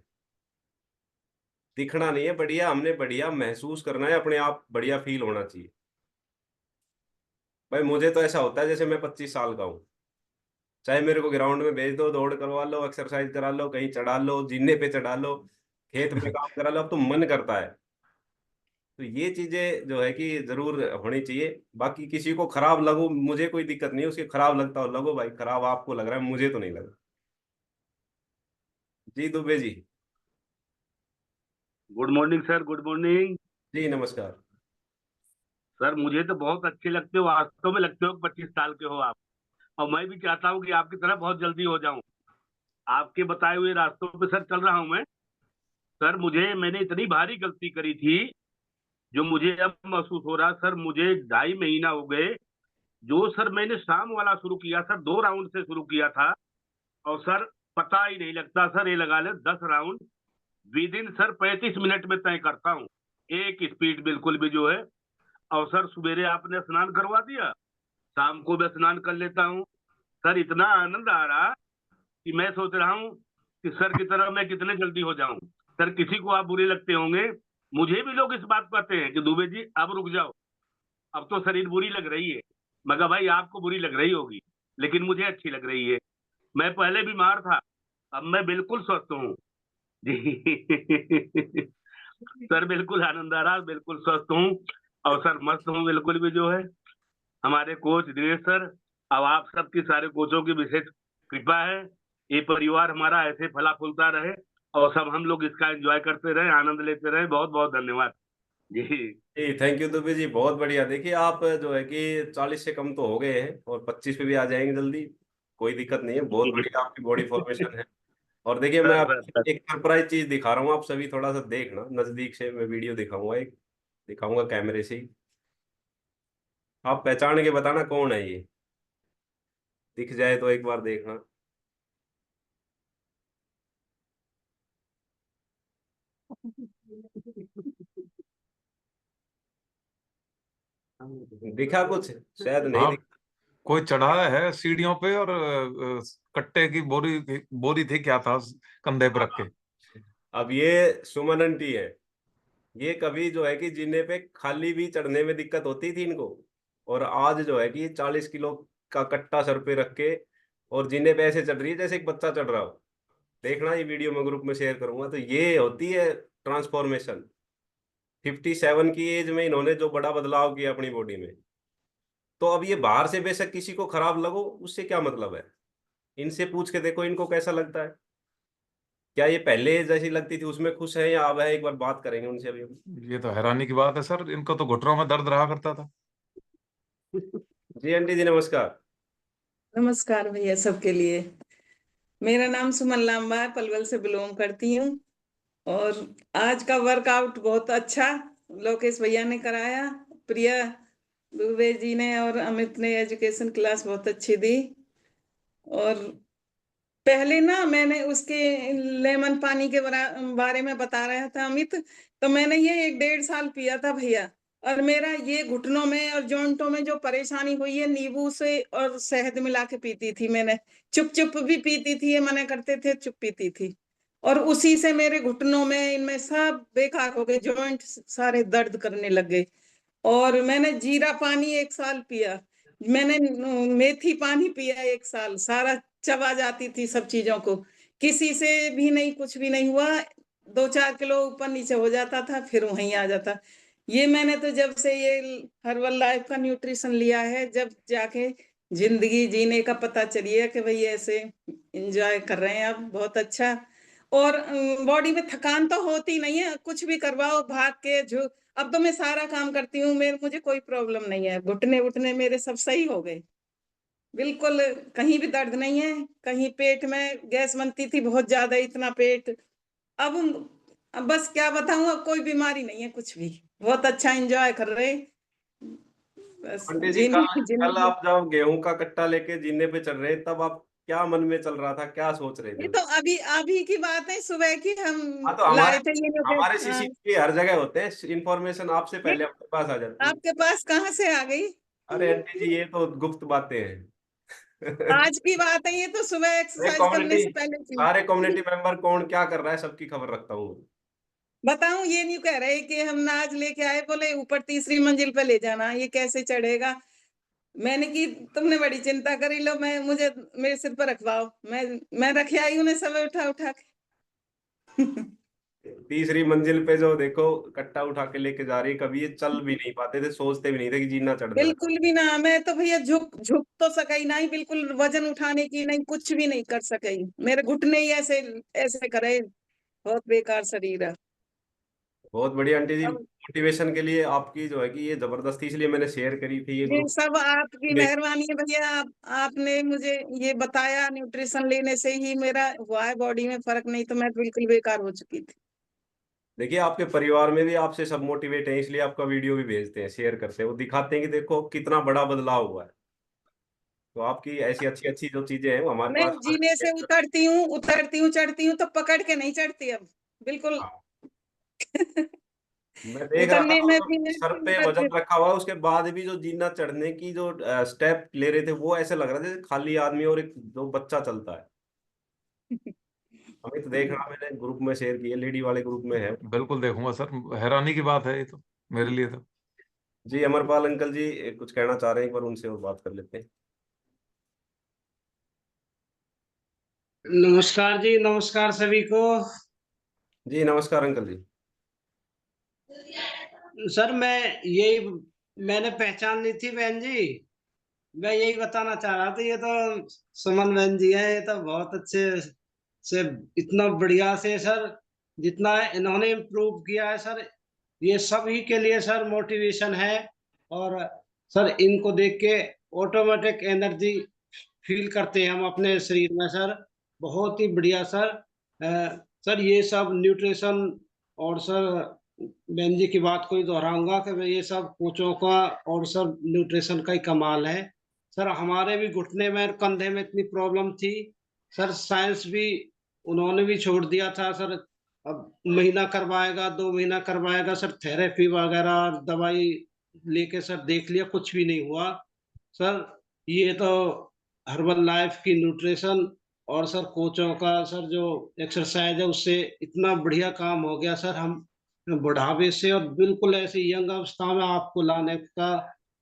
दिखना नहीं है बढ़िया, हमने बढ़िया महसूस करना है, अपने आप बढ़िया फील होना चाहिए। भाई मुझे तो ऐसा होता है जैसे मैं 25 साल का हूँ। चाहे मेरे को ग्राउंड में भेज दो, दौड़ करवा लो, एक्सरसाइज करा लो, कहीं चढ़ा लो, जीने पे चढ़ा लो, खेत में काम करा लो, अब तो मन करता है। तो ये चीजें जो है कि जरूर होनी चाहिए। बाकी किसी को खराब लगो, मुझे कोई दिक्कत नहीं है, उसके खराब लगता हो लगो भाई, खराब आपको लग रहा है, मुझे तो नहीं लगा। जी Dubey ji. Good morning sir, good morning. जी नमस्कार। सर मुझे तो बहुत अच्छे लगते हो, वास्तव में लगते हो 25 साल के हो आप। और मैं भी चाहता हूँ कि आपकी तरह बहुत जल्दी हो जाऊं। आपके बताए हुए रास्तों पे सर चल रहा हूं मैं। सर मैंने इतनी भारी गलती करी थी, जो मुझे अब महसूस हो रहा। सर मुझे 2.5 महीना हो गए। जो सर मैंने शाम वाला शुरू किया सर, 2 राउंड से शुरू किया था। और सर पता ही नहीं लगता सर, ये लगा ले 10 round with in sir 35 minute में तय करता हूँ। एक स्पीड बिल्कुल भी जो है। और सर सवेरे आपने स्नान करवा दिया, शाम को मैं स्नान कर लेता हूँ। सर इतना आनंद आ रहा कि मैं सोच रहा हूँ कि सर की तरह मैं कितने जल्दी हो जाऊं। सर किसी को आप बुरे लगते होंगे, मुझे भी लोग इस बात को कहते हैं कि दुबे जी अब रुक जाओ, अब तो शरीर बुरी लग रही है। मगर भाई आपको बुरी लग रही होगी, लेकिन मुझे अच्छी लग रही है। मैं पहले बीमार था, अब मैं बिल्कुल स्वस्थ हूँ जी सर बिल्कुल आनंद आ रहा, बिल्कुल स्वस्थ हूँ। और सर मस्त हूँ बिल्कुल भी जो है। हमारे कोच दिनेश सर, अब आप सबकी सारे कोचों की विशेष कृपा है। ये परिवार हमारा ऐसे फला फूलता रहे, और सब हम लोग इसका एंजॉय करते रहे, आनंद लेते रहे। बहुत बहुत धन्यवाद जी। जी थैंक यू दुबे जी, बहुत बढ़िया। देखिए आप जो है कि 40 से कम तो हो गए हैं, और 25 पे भी आ जाएंगे जल्दी, कोई दिक्कत नहीं है। बहुत बढ़िया आपकी बॉडी फॉर्मेशन है। और देखिए मैं सर सर आपको सर एक सरप्राइज चीज दिखा रहा हूँ, आप सभी थोड़ा सा देखना नजदीक से। मैं वीडियो दिखाऊंगा, एक दिखाऊंगा कैमरे से ही, आप पहचान के बताना कौन है ये। दिख जाए तो एक बार देखना। दिखा कुछ? शायद नहीं हाँ, दिखा। कोई चढ़ा है सीढ़ियों पे, और कट्टे की बोरी बोरी थी क्या था, कंधे पे हाँ रख के। अब ये सुमन आंटी है, ये कभी जो है कि जीने पे खाली भी चढ़ने में दिक्कत होती थी इनको, और आज जो है कि 40 किलो का कट्टा सर पे रख के और जीने पे ऐसे चढ़ रही है जैसे एक बच्चा चढ़ रहा हो। देखना, ये वीडियो मैं ग्रुप में शेयर करूंगा। तो ये होती है ट्रांसफॉर्मेशन। 57 की एज में इन्होंने जो बड़ा बदलाव किया अपनी बॉडी में। तो अब ये बाहर से बेशक किसी को खराब लगो, उससे क्या मतलब है, इनसे पूछ के देखो इनको कैसा लगता है। क्या ये पहले जैसी लगती थी उसमें खुश है या अब है, एक बार बात करेंगे उनसे अभी हम। ये तो हैरानी की बात है सर, इनको तो घुटनों में दर्द रहा करता था। जी आंटी जी नमस्कार। नमस्कार भैया सबके लिए। मेरा नाम सुमन लांबा है, पलवल से बिलोंग करती हूँ। और आज का वर्कआउट बहुत अच्छा लोकेश भैया ने कराया, प्रिया दुबे जी ने और अमित ने एजुकेशन क्लास बहुत अच्छी दी। और पहले ना मैंने उसके लेमन पानी के बारे में बता रहा था अमित, तो मैंने ये 1-1.5 साल पिया था भैया। और मेरा ये घुटनों में और जॉइंटों में जो परेशानी हुई है, नींबू से और शहद मिला के पीती थी मैंने। चुप चुप भी पीती थी, ये मना करते थे, चुप पीती थी। और उसी से मेरे घुटनों में इनमें सब बेकार हो गए, जॉइंट सारे दर्द करने लग गए। और मैंने जीरा पानी 1 साल पिया, मैंने मेथी पानी पिया 1 साल, सारा चबा जाती थी सब चीजों को, किसी से भी नहीं, कुछ भी नहीं हुआ। 2-4 किलो ऊपर नीचे हो जाता था, फिर वहीं आ जाता। ये मैंने तो जब से ये हर्बल लाइफ का न्यूट्रिशन लिया है, जब जाके जिंदगी जीने का पता चलिए कि भाई ऐसे एंजॉय कर रहे हैं अब, बहुत अच्छा। और बॉडी में थकान तो होती नहीं है, कुछ भी करवाओ भाग के जो। अब तो मैं सारा काम करती हूँ, मुझे कोई प्रॉब्लम नहीं है, घुटने उठने मेरे सब सही हो गए, बिल्कुल कहीं भी दर्द नहीं है। कहीं पेट में गैस बनती थी बहुत ज्यादा, इतना पेट। अब अब बस क्या बताऊं, अब कोई बीमारी नहीं है, कुछ भी बहुत अच्छा एंजॉय कर रहे। बस आंटी जी कल जीनी कल जिंदगी। आप जब गेहूं का कट्टा लेके जीने पे चढ़ रहे, तब आप क्या मन में चल रहा था, क्या सोच रहे ये थे? तो अभी अभी की बात है, सुबह की हम हाँ तो हमारे लाए थे ये हमारे हाँ। सीसीटीवी हर जगह होते हैं, इंफॉर्मेशन आपसे ये पहले अपने पास आ जाती है। आपके पास कहाँ से आ गई? अरे आंटी जी ये तो गुप्त बातें हैं। आज की बात है, ये तो सुबह मैं एक्सरसाइज करने कम्युनिटी से पहले थी। सारे कम्युनिटी मेंबर कौन क्या कर रहा है सबकी खबर रखता हूँ। बताऊं, ये नहीं कह रहे कि हम नाज लेके आए, बोले ऊपर तीसरी मंजिल पे ले जाना, ये कैसे चढ़ेगा। मैंने की तुमने बड़ी चिंता करी, लो मैं मुझे मेरे सिर पर रखवाओ, मैं रखे आई उन्हें सब उठा उठा के। तीसरी मंजिल पे जो देखो कट्टा उठा के लेके जा रही है, कभी ये चल भी नहीं पाते थे, सोचते भी नहीं थे कि जीना चढ़ना है। बिल्कुल भी ना, मैं तो भैया झुक झुक तो सका ही नहीं, बिल्कुल वजन उठाने की नहीं, कुछ भी नहीं कर सके। मेरे घुटने ही ऐसे ऐसे करे, बहुत बेकार शरीर है। बहुत बढ़िया आंटी जी, अब मोटिवेशन के लिए आपकी जो है कि ये जबरदस्ती, इसलिए मैंने शेयर करी थी ये ये ग्रुप सब आपकी में। मेहरबानी है भैया, आपने मुझे ये बताया, न्यूट्रिशन लेने से ही मेरा हुआ है बॉडी में फर्क, नहीं तो मैं बिल्कुल बेकार हो चुकी थी। देखिए आपके परिवार में भी आपसे सब मोटिवेट है, इसलिए आपका वीडियो भी भेजते हैं, शेयर करते हैं, वो दिखाते हैं कि देखो कितना बड़ा बदलाव हुआ है। तो आपकी ऐसी अच्छी अच्छी जो चीजें हैं वो हमारे मैं पास जीने से उतरती हूँ चढ़ती हूँ तो पकड़ के नहीं चढ़ती अब, बिल्कुल। हाँ, मैं देख रहा था उतरने में तो भी मैं सर पे वजन रखा हुआ है, उसके बाद भी जो जीना चढ़ने की जो स्टेप ले रहे थे वो ऐसे लग रहा था जैसे खाली आदमी और एक जो बच्चा चलता है। हमें तो देख रहा, मैंने ग्रुप में शेयर किया, लेडी वाले ग्रुप में है। बिल्कुल देखूंगा सर, हैरानी की बात है ये तो मेरे लिए तो। जी अमरपाल अंकल जी कुछ कहना चाह रहे हैं, एक बार उनसे और बात कर लेते हैं। नमस्कार जी, नमस्कार सभी को। जी नमस्कार अंकल जी। सर मैंने पहचान ली थी बहन जी। मैं यही बताना चाह रहा था, ये तो सुमन बहन जी है, ये तो बहुत अच्छे से, इतना बढ़िया से सर, जितना इन्होंने इम्प्रूव किया है सर, ये सभी के लिए सर मोटिवेशन है। और सर इनको देख के ऑटोमेटिक एनर्जी फील करते हैं हम अपने शरीर में सर। बहुत ही बढ़िया सर। सर ये सब न्यूट्रिशन, और सर बहन जी की बात को ही दोहराऊंगा कि भाई ये सब कोचों का और सब न्यूट्रिशन का ही कमाल है। सर हमारे भी घुटने में और कंधे में इतनी प्रॉब्लम थी सर, साइंस भी उन्होंने भी छोड़ दिया था सर। अब महीना करवाएगा, 2 महीना करवाएगा सर, थेरेपी वगैरह दवाई लेके सर देख लिया, कुछ भी नहीं हुआ सर। ये तो हर्बल लाइफ की न्यूट्रिशन और सर कोचों का सर जो एक्सरसाइज है उससे इतना बढ़िया काम हो गया सर। हम बुढ़ापे से और बिल्कुल ऐसे यंग अवस्था में आपको लाने का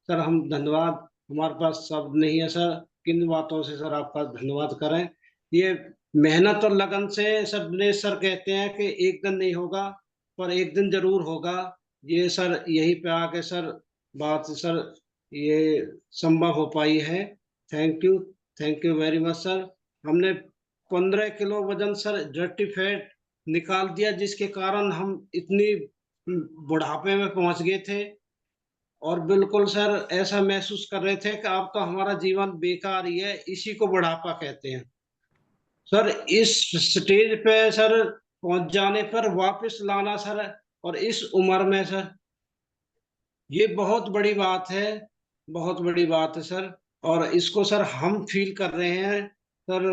सर हम धन्यवाद, हमारे पास शब्द नहीं है सर किन बातों से सर आपका धन्यवाद करें। ये मेहनत और लगन से सर दिनेश सर कहते हैं कि एक दिन नहीं होगा पर एक दिन जरूर होगा। ये सर यहीं पे आके सर बात सर ये संभव हो पाई है। Thank you very much sir. हमने 15 किलो वजन सर डर्टी फैट निकाल दिया, जिसके कारण हम इतनी बुढ़ापे में पहुंच गए थे और बिल्कुल सर ऐसा महसूस कर रहे थे कि अब तो हमारा जीवन बेकार ही है, इसी को बुढ़ापा कहते हैं सर। इस स्टेज पे सर पहुंच जाने पर वापस लाना सर और इस उम्र में सर ये बहुत बड़ी बात है, बहुत बड़ी बात है सर। और इसको सर हम फील कर रहे हैं सर।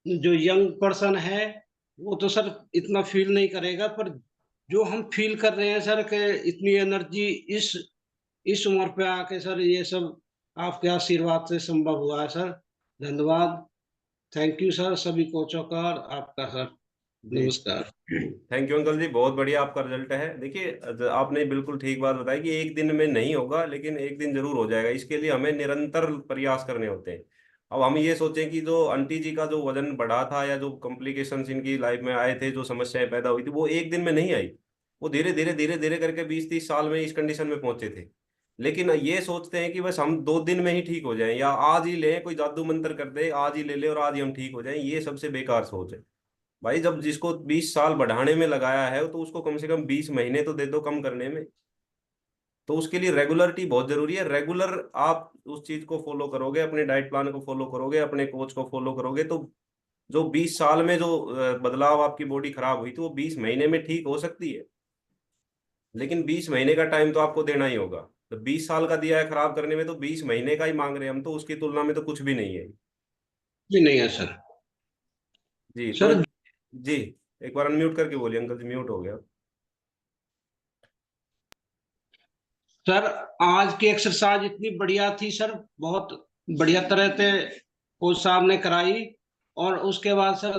जो यंग पर्सन है वो तो सर इतना फील नहीं करेगा, पर जो हम फील कर रहे हैं सर कि इतनी एनर्जी इस उम्र पे आके सर ये सब आपके आशीर्वाद से संभव हुआ है सर। धन्यवाद। थैंक यू सर सभी कोचों का और आपका सर। जी नमस्कार। थैंक यू अंकल जी, बहुत बढ़िया आपका रिजल्ट है। देखिए आपने बिल्कुल ठीक बात बताई कि एक दिन में नहीं होगा, लेकिन एक दिन जरूर हो जाएगा। इसके लिए हमें निरंतर प्रयास करने होते हैं। अब हम ये सोचें कि जो आंटी जी का जो वजन बढ़ा था या जो कॉम्प्लिकेशंस इनकी लाइफ में आए थे, जो समस्याएं पैदा हुई थी, वो एक दिन में नहीं आई। वो धीरे धीरे करके 20-30 साल में इस कंडीशन में पहुंचे थे। लेकिन ये सोचते हैं कि बस हम 2 दिन में ही ठीक हो जाएं, या आज ही लें, कोई जादू मंत्र कर दे, आज ही ले ले और आज ही हम ठीक हो जाएं। ये सबसे बेकार सोच है। भाई जब जिसको 20 साल बढ़ाने में लगाया है तो उसको कम से कम 20 महीने तो दे दो कम करने में। तो उसके लिए रेगुलरिटी बहुत जरूरी है। रेगुलर आप उस चीज को फॉलो करोगे, अपने डाइट प्लान को फॉलो करोगे, अपने कोच को फॉलो करोगे, तो जो 20 साल में जो बदलाव आपकी बॉडी खराब हुई थी वो 20 महीने में ठीक हो सकती है। लेकिन 20 महीने का टाइम तो आपको देना ही होगा। तो 20 साल का दिया है खराब करने में, तो 20 महीने का ही मांग रहे हैं हम, तो उसकी तुलना में तो कुछ भी नहीं है। जी नहीं है सर। जी तो सर जी एक बार अनम्यूट करके बोलिए अंकल जी, म्यूट हो गया। सर आज की एक्सरसाइज इतनी बढ़िया थी सर, बहुत बढ़िया तरह से कोच साहब ने कराई। और उसके बाद सर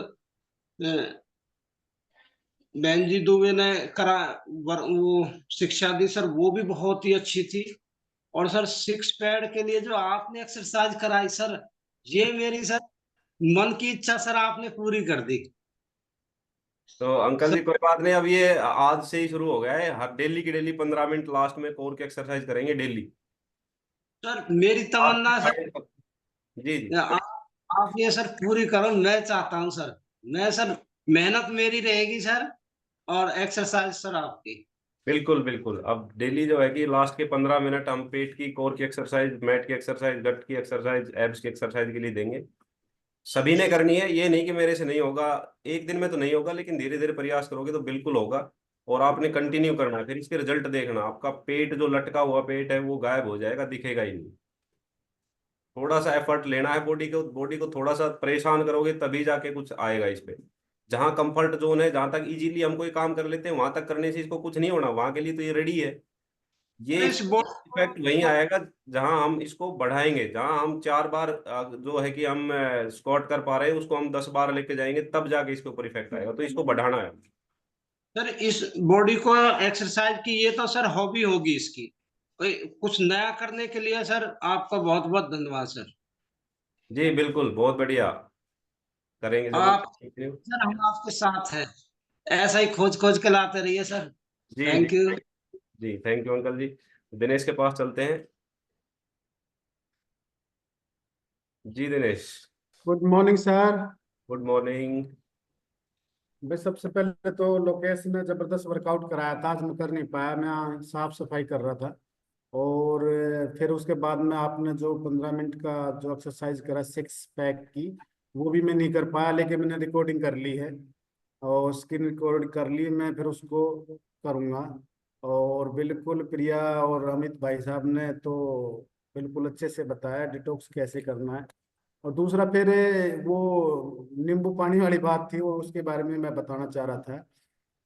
बहन जी दुबे ने करा वो शिक्षा दी सर, वो भी बहुत ही अच्छी थी। और सर सिक्स पैड के लिए जो आपने एक्सरसाइज कराई सर, ये मेरी सर मन की इच्छा सर आपने पूरी कर दी तो अंकल सर। जी कोई बात नहीं, अब ये आज से ही शुरू हो गया है। हर डेली की डेली 15 मिनट लास्ट में कोर की एक्सरसाइज करेंगे डेली। सर मेरी आज से तमन्ना सर फाइनल तक। जी जी आप ये सर पूरी करो, मैं चाहता हूँ सर। मैं सर मेहनत मेरी रहेगी सर और एक्सरसाइज सर आपकी। बिल्कुल बिल्कुल। अब डेली जो है कि लास्ट के 15 मिनट हम पेट की कोर की एक्सरसाइज, मैट की एक्सरसाइज, गट की एक्सरसाइज, एब्स की एक्सरसाइज के लिए देंगे। सभी ने करनी है, ये नहीं कि मेरे से नहीं होगा। एक दिन में तो नहीं होगा, लेकिन धीरे धीरे प्रयास करोगे तो बिल्कुल होगा। और आपने कंटिन्यू करना है, फिर इसके रिजल्ट देखना। आपका पेट जो लटका हुआ पेट है वो गायब हो जाएगा, दिखेगा ही नहीं। थोड़ा सा एफर्ट लेना है, बॉडी को थोड़ा सा परेशान करोगे तभी जाके कुछ आएगा इस पे। जहां कंफर्ट जोन है, जहां तक इजीली हम कोई काम कर लेते हैं, वहां तक करने से इसको कुछ नहीं होना, वहां के लिए तो ये रेडी है। ये इस बॉडी इफेक्ट वहीं आएगा जहां हम इसको बढ़ाएंगे। जहां हम 4 बार जो है कि हम स्क्वाट कर पा रहे हैं, उसको हम 10 बार लेके जाएंगे, तब जाके इसके ऊपर इफेक्ट आएगा। तो इसको बढ़ाना है। सर इस बॉडी को एक्सरसाइज की ये तो सर हॉबी होगी इसकी। कुछ नया करने के लिए सर आपका बहुत बहुत धन्यवाद सर। जी बिल्कुल, बहुत बढ़िया, करेंगे जरूर। आप सर हम आपके साथ हैं, ऐसा ही खोज खोज के लाते रहिए सर। जी जी थैंक यू। जी thank you uncle ji. Dinesh के पास चलते हैं। जी Dinesh, good morning sir. Good morning. भाई सबसे पहले तो लोकेश ने जबरदस्त वर्कआउट कराया था, आज मैं कर नहीं पाया, मैं साफ सफाई कर रहा था। और फिर उसके बाद में आपने जो 15 मिनट का जो एक्सरसाइज करा सिक्स पैक की, वो भी मैं नहीं कर पाया, लेकिन मैंने रिकॉर्डिंग कर ली है और स्क्रीन रिकॉर्ड कर ली। मैं फिर उसको करूँगा। और बिल्कुल प्रिया और अमित भाई साहब ने तो बिल्कुल अच्छे से बताया डिटॉक्स कैसे करना है। और दूसरा फिर वो नींबू पानी वाली बात थी, वो उसके बारे में मैं बताना चाह रहा था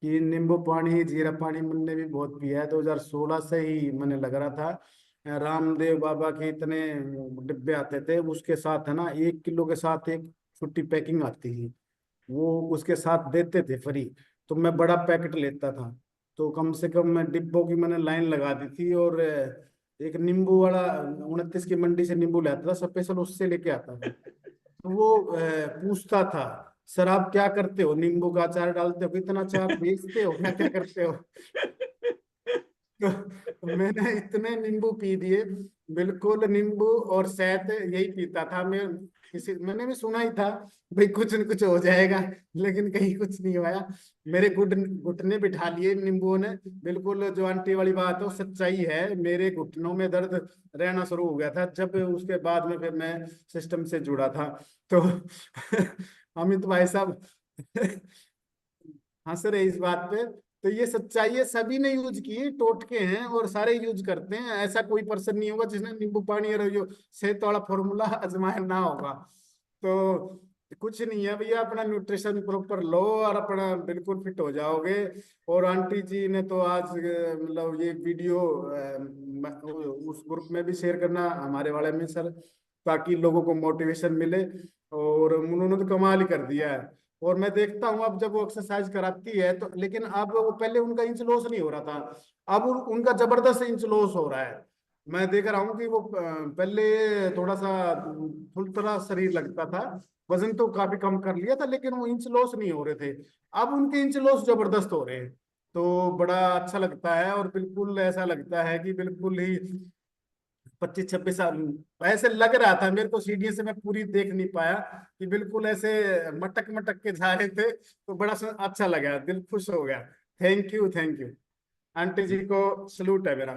कि नींबू पानी जीरा पानी मैंने भी बहुत पिया है। 2016 से ही मैंने लग रहा था। रामदेव बाबा के इतने डिब्बे आते थे, उसके साथ है ना 1 किलो के साथ एक छुट्टी पैकिंग आती थी, वो उसके साथ देते थे फ्री। तो मैं बड़ा पैकेट लेता था, तो कम से कम मैं डिब्बों की मैंने लाइन लगा दी थी। और एक नींबू वाला 29 की मंडी से नींबू लाता था स्पेशल, उससे लेके आता था। तो वो पूछता था, सर आप क्या करते हो, नींबू का अचार डालते हो, कितना अचार बेचते हो, क्या क्या करते हो? तो मैंने इतने नींबू पी दिए, बिल्कुल नींबू और शहद यही पीता था मैं। किसी मैंने भी सुना ही था भाई कुछ न कुछ हो जाएगा, लेकिन कहीं कुछ नहीं हुआ। मेरे घुटने बिठा लिए नींबुओं ने। बिल्कुल जो आंटी वाली बात है वो सच्चाई है, मेरे घुटनों में दर्द रहना शुरू हो गया था जब उसके बाद में फिर मैं सिस्टम से जुड़ा था। तो अमित भाई साहब हंस रहे इस बात पे। तो ये सच्चाई है, सभी ने यूज की, टोटके हैं और सारे यूज करते हैं। ऐसा कोई पर्सन नहीं होगा जिसने नींबू पानी और जो सेहत वाला फॉर्मूला आजमाया ना होगा। तो कुछ नहीं है भैया, अपना न्यूट्रिशन प्रॉपर लो और अपना बिल्कुल फिट हो जाओगे। और आंटी जी ने तो आज मतलब ये वीडियो उस ग्रुप में भी शेयर करना हमारे वाले में सर, ताकि लोगों को मोटिवेशन मिले। और उन्होंने तो कमाल ही कर दिया है। और मैं देखता हूँ अब जब वो एक्सरसाइज कराती है तो, लेकिन अब वो पहले उनका इंच लॉस नहीं हो रहा था, अब उनका जबरदस्त इंच लॉस हो रहा है। मैं देख रहा हूँ कि वो पहले थोड़ा सा थुलथुला शरीर लगता था, वजन तो काफी कम कर लिया था, लेकिन वो इंच लॉस नहीं हो रहे थे। अब उनके इंच लॉस जबरदस्त हो रहे हैं, तो बड़ा अच्छा लगता है। और बिल्कुल ऐसा लगता है कि बिल्कुल ही 25-26 साल ऐसे लग रहा था मेरे को, सीढ़ी से मैं पूरी देख नहीं पाया कि बिल्कुल ऐसे मटक मटक के जा रहे थे। तो बड़ा अच्छा लगा, दिल खुश हो गया। Thank you, thank you. Aunty ji को सलूट है मेरा।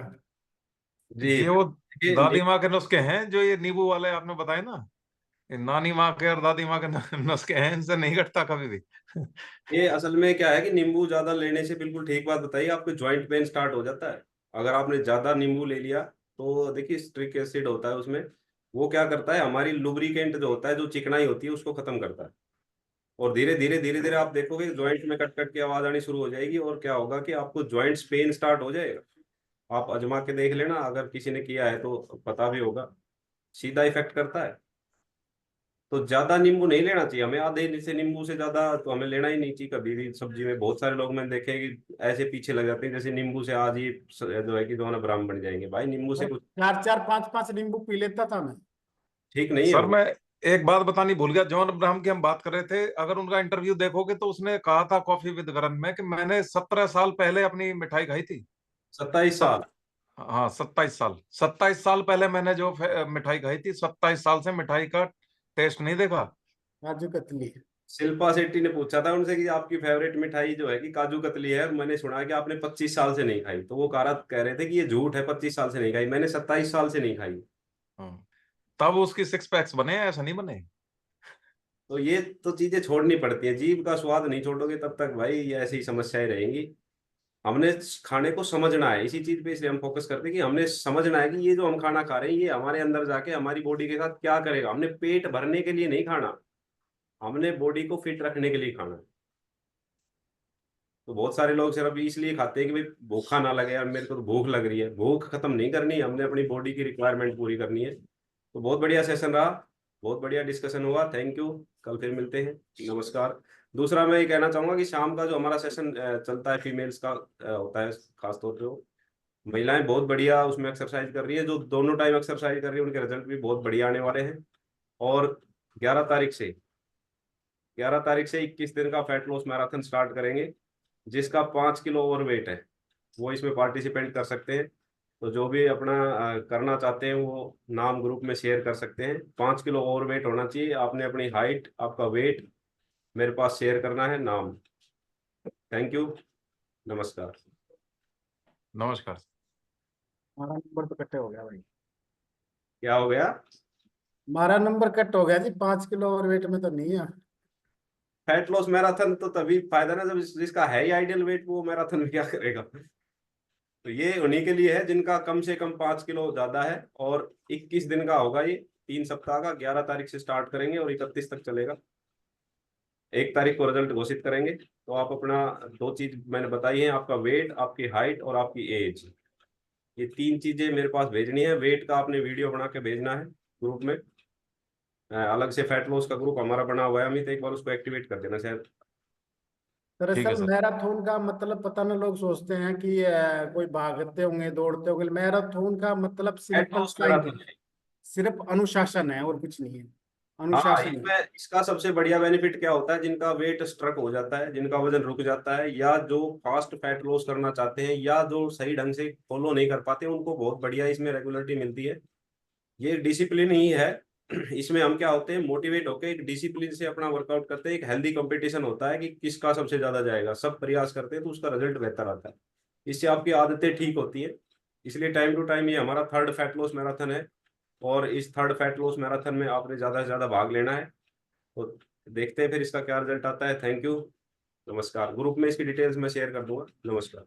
जी ये वो ये दादी माँ के नुस्खे हैं जो ये नींबू वाले आपने बताए ना, ये नानी माँ के और दादी माँ के नुस्खे हैं, इनसे नहीं घटता कभी भी। ये असल में क्या है कि नींबू ज्यादा लेने से, बिल्कुल ठीक बात बताइए, आपको ज्वाइंट पेन स्टार्ट हो जाता है अगर आपने ज्यादा नींबू ले लिया। तो देखिए स्ट्रिक एसिड होता है उसमें, वो क्या करता है, हमारी लुब्रिकेंट जो होता है, जो चिकनाई होती है, उसको खत्म करता है। और धीरे धीरे आप देखोगे ज्वाइंट में कट कट की आवाज आनी शुरू हो जाएगी, और क्या होगा कि आपको ज्वाइंट्स पेन स्टार्ट हो जाएगा। आप आजमा के देख लेना, अगर किसी ने किया है तो पता भी होगा, सीधा इफेक्ट करता है। तो ज्यादा नींबू नहीं लेना चाहिए हमें, आधे से नींबू से ज्यादा तो हमें लेना ही नहीं चाहिए कभी भी सब्जी में। बहुत सारे लोग मैंने देखे हैं कि ऐसे पीछे लग जाते हैं जैसे नींबू से आज ये जो है कि दोनों ब्राह्मण बन जाएंगे। भाई नींबू से मैं कुछ 4-4 5-5 नींबू पी लेता था मैं। ठीक नहीं है सर वो। मैं एक बात बतानी भूल गया, जॉन अब्राहम की हम बात कर रहे थे, अगर उनका इंटरव्यू देखोगे तो उसने कहा था कॉफी विद करण में कि मैंने 17 साल पहले अपनी मिठाई खाई थी। 27 साल। सत हाँ 27 साल, 27 साल पहले मैंने जो मिठाई खाई थी, 27 साल से मिठाई का टेस्ट नहीं देखा। काजू कतली। शिल्पा शेट्टी ने पूछा था उनसे कि आपकी फेवरेट मिठाई जो है कि काजू कतली है, और मैंने सुना कि आपने 25 साल से नहीं खाई। तो वो कह रहे थे कि ये झूठ है, 25 साल से नहीं खाई, मैंने 27 साल से नहीं खाई। हाँ, तब उसकी 6 पैक्स बने हैं, ऐसा नहीं बने। तो ये तो चीजें छोड़नी पड़ती हैं, जीभ का स्वाद नहीं छोड़ोगे तब तक भाई ये ऐसी समस्याएं रहेंगी। हमने खाने को समझना है, इसी चीज पे इसलिए हम फोकस करते हैं कि हमने समझना है कि ये जो हम खाना खा रहे हैं ये हमारे अंदर जाके हमारी बॉडी के साथ क्या करेगा। हमने पेट भरने के लिए नहीं खाना, हमने बॉडी को फिट रखने के लिए खाना। तो बहुत सारे लोग सिर्फ इसलिए खाते हैं कि भाई भूखा ना लगे, यार मेरे को तो भूख लग रही है। भूख खत्म नहीं करनी, हमने अपनी बॉडी की रिक्वायरमेंट पूरी करनी है। तो बहुत बढ़िया सेशन रहा, बहुत बढ़िया डिस्कशन हुआ, थैंक यू। कल फिर मिलते हैं, नमस्कार। दूसरा मैं ये कहना चाहूंगा कि शाम का जो हमारा सेशन चलता है फीमेल्स का होता है, खासतौर पे वो महिलाएं बहुत बढ़िया उसमें एक्सरसाइज कर रही है, जो दोनों टाइम एक्सरसाइज कर रही है उनके रिजल्ट भी बहुत बढ़िया आने वाले हैं। और 11 तारीख से 21 दिन का फैट लॉस मैराथन स्टार्ट करेंगे। जिसका 5 किलो ओवरवेट है वो इसमें पार्टिसिपेट कर सकते हैं। तो जो भी अपना करना चाहते हैं वो नाम ग्रुप में शेयर कर सकते हैं। 5 किलो ओवरवेट होना चाहिए, आपने अपनी हाइट, आपका वेट मेरे पास शेयर करना है, नाम। थैंक यू, नमस्कार। नमस्कार। हमारा नंबर तो कट हो गया भाई। क्या हो गया? हमारा नंबर कट हो गया जी, 5 किलो और वेट में तो नहीं है। फैट लॉस मैराथन तो तभी फायदा ना जब जिसका है ही आइडियल वेट, वो मैराथन में क्या करेगा। तो ये उन्हीं के लिए है जिनका कम से कम 5 किलो ज्यादा है। और 21 दिन का होगा ये, 3 सप्ताह का। 11 तारीख से स्टार्ट करेंगे और 31 तक चलेगा। 1 तारीख को रिजल्ट घोषित करेंगे। तो आप अपना, दो चीज मैंने बताई है, आपका वेट, आपकी हाइट और आपकी एज, ये 3 चीजें मेरे पास भेजनी है। वेट का आपने वीडियो बना के भेजना है ग्रुप में, अलग से फैट लॉस का ग्रुप हमारा बना हुआ है अमित, एक बार उसको एक्टिवेट कर देना शायद। ठीक है दरअसल सर। मैराथन का मतलब पता ना, लोग सोचते हैं कि कोई भागते होंगे दौड़ते होंगे। मैराथन का मतलब फैट सिंपल लॉस साइंस है, मैराथन है। सिर्फ अनुशासन है और कुछ नहीं है। हाँ, अनुशासन है। इसमें इसका सबसे बढ़िया बेनिफिट क्या होता है, जिनका वेट स्ट्रक हो जाता है, जिनका वजन रुक जाता है, या जो फास्ट फैट लॉस करना चाहते हैं, या जो सही ढंग से फॉलो नहीं कर पाते, उनको बहुत बढ़िया इसमें रेगुलरिटी मिलती है। ये डिसिप्लिन ही है। इसमें हम क्या होते हैं, मोटिवेट होकर एक डिसिप्लिन से अपना वर्कआउट करते हैं। एक हेल्दी कंपटीशन होता है कि किसका सबसे ज्यादा जाएगा, सब प्रयास करते हैं तो उसका रिजल्ट बेहतर आता है। इससे आपकी आदतें ठीक होती है। इसलिए टाइम टू टाइम ये हमारा थर्ड फैट लॉस मैराथन है, और इस थर्ड फैट लॉस मैराथन में आपने ज्यादा से ज्यादा भाग लेना है। तो देखते हैं फिर इसका क्या रिजल्ट आता है। थैंक यू, नमस्कार। ग्रुप में इसकी डिटेल्स मैं शेयर कर दूंगा। नमस्कार।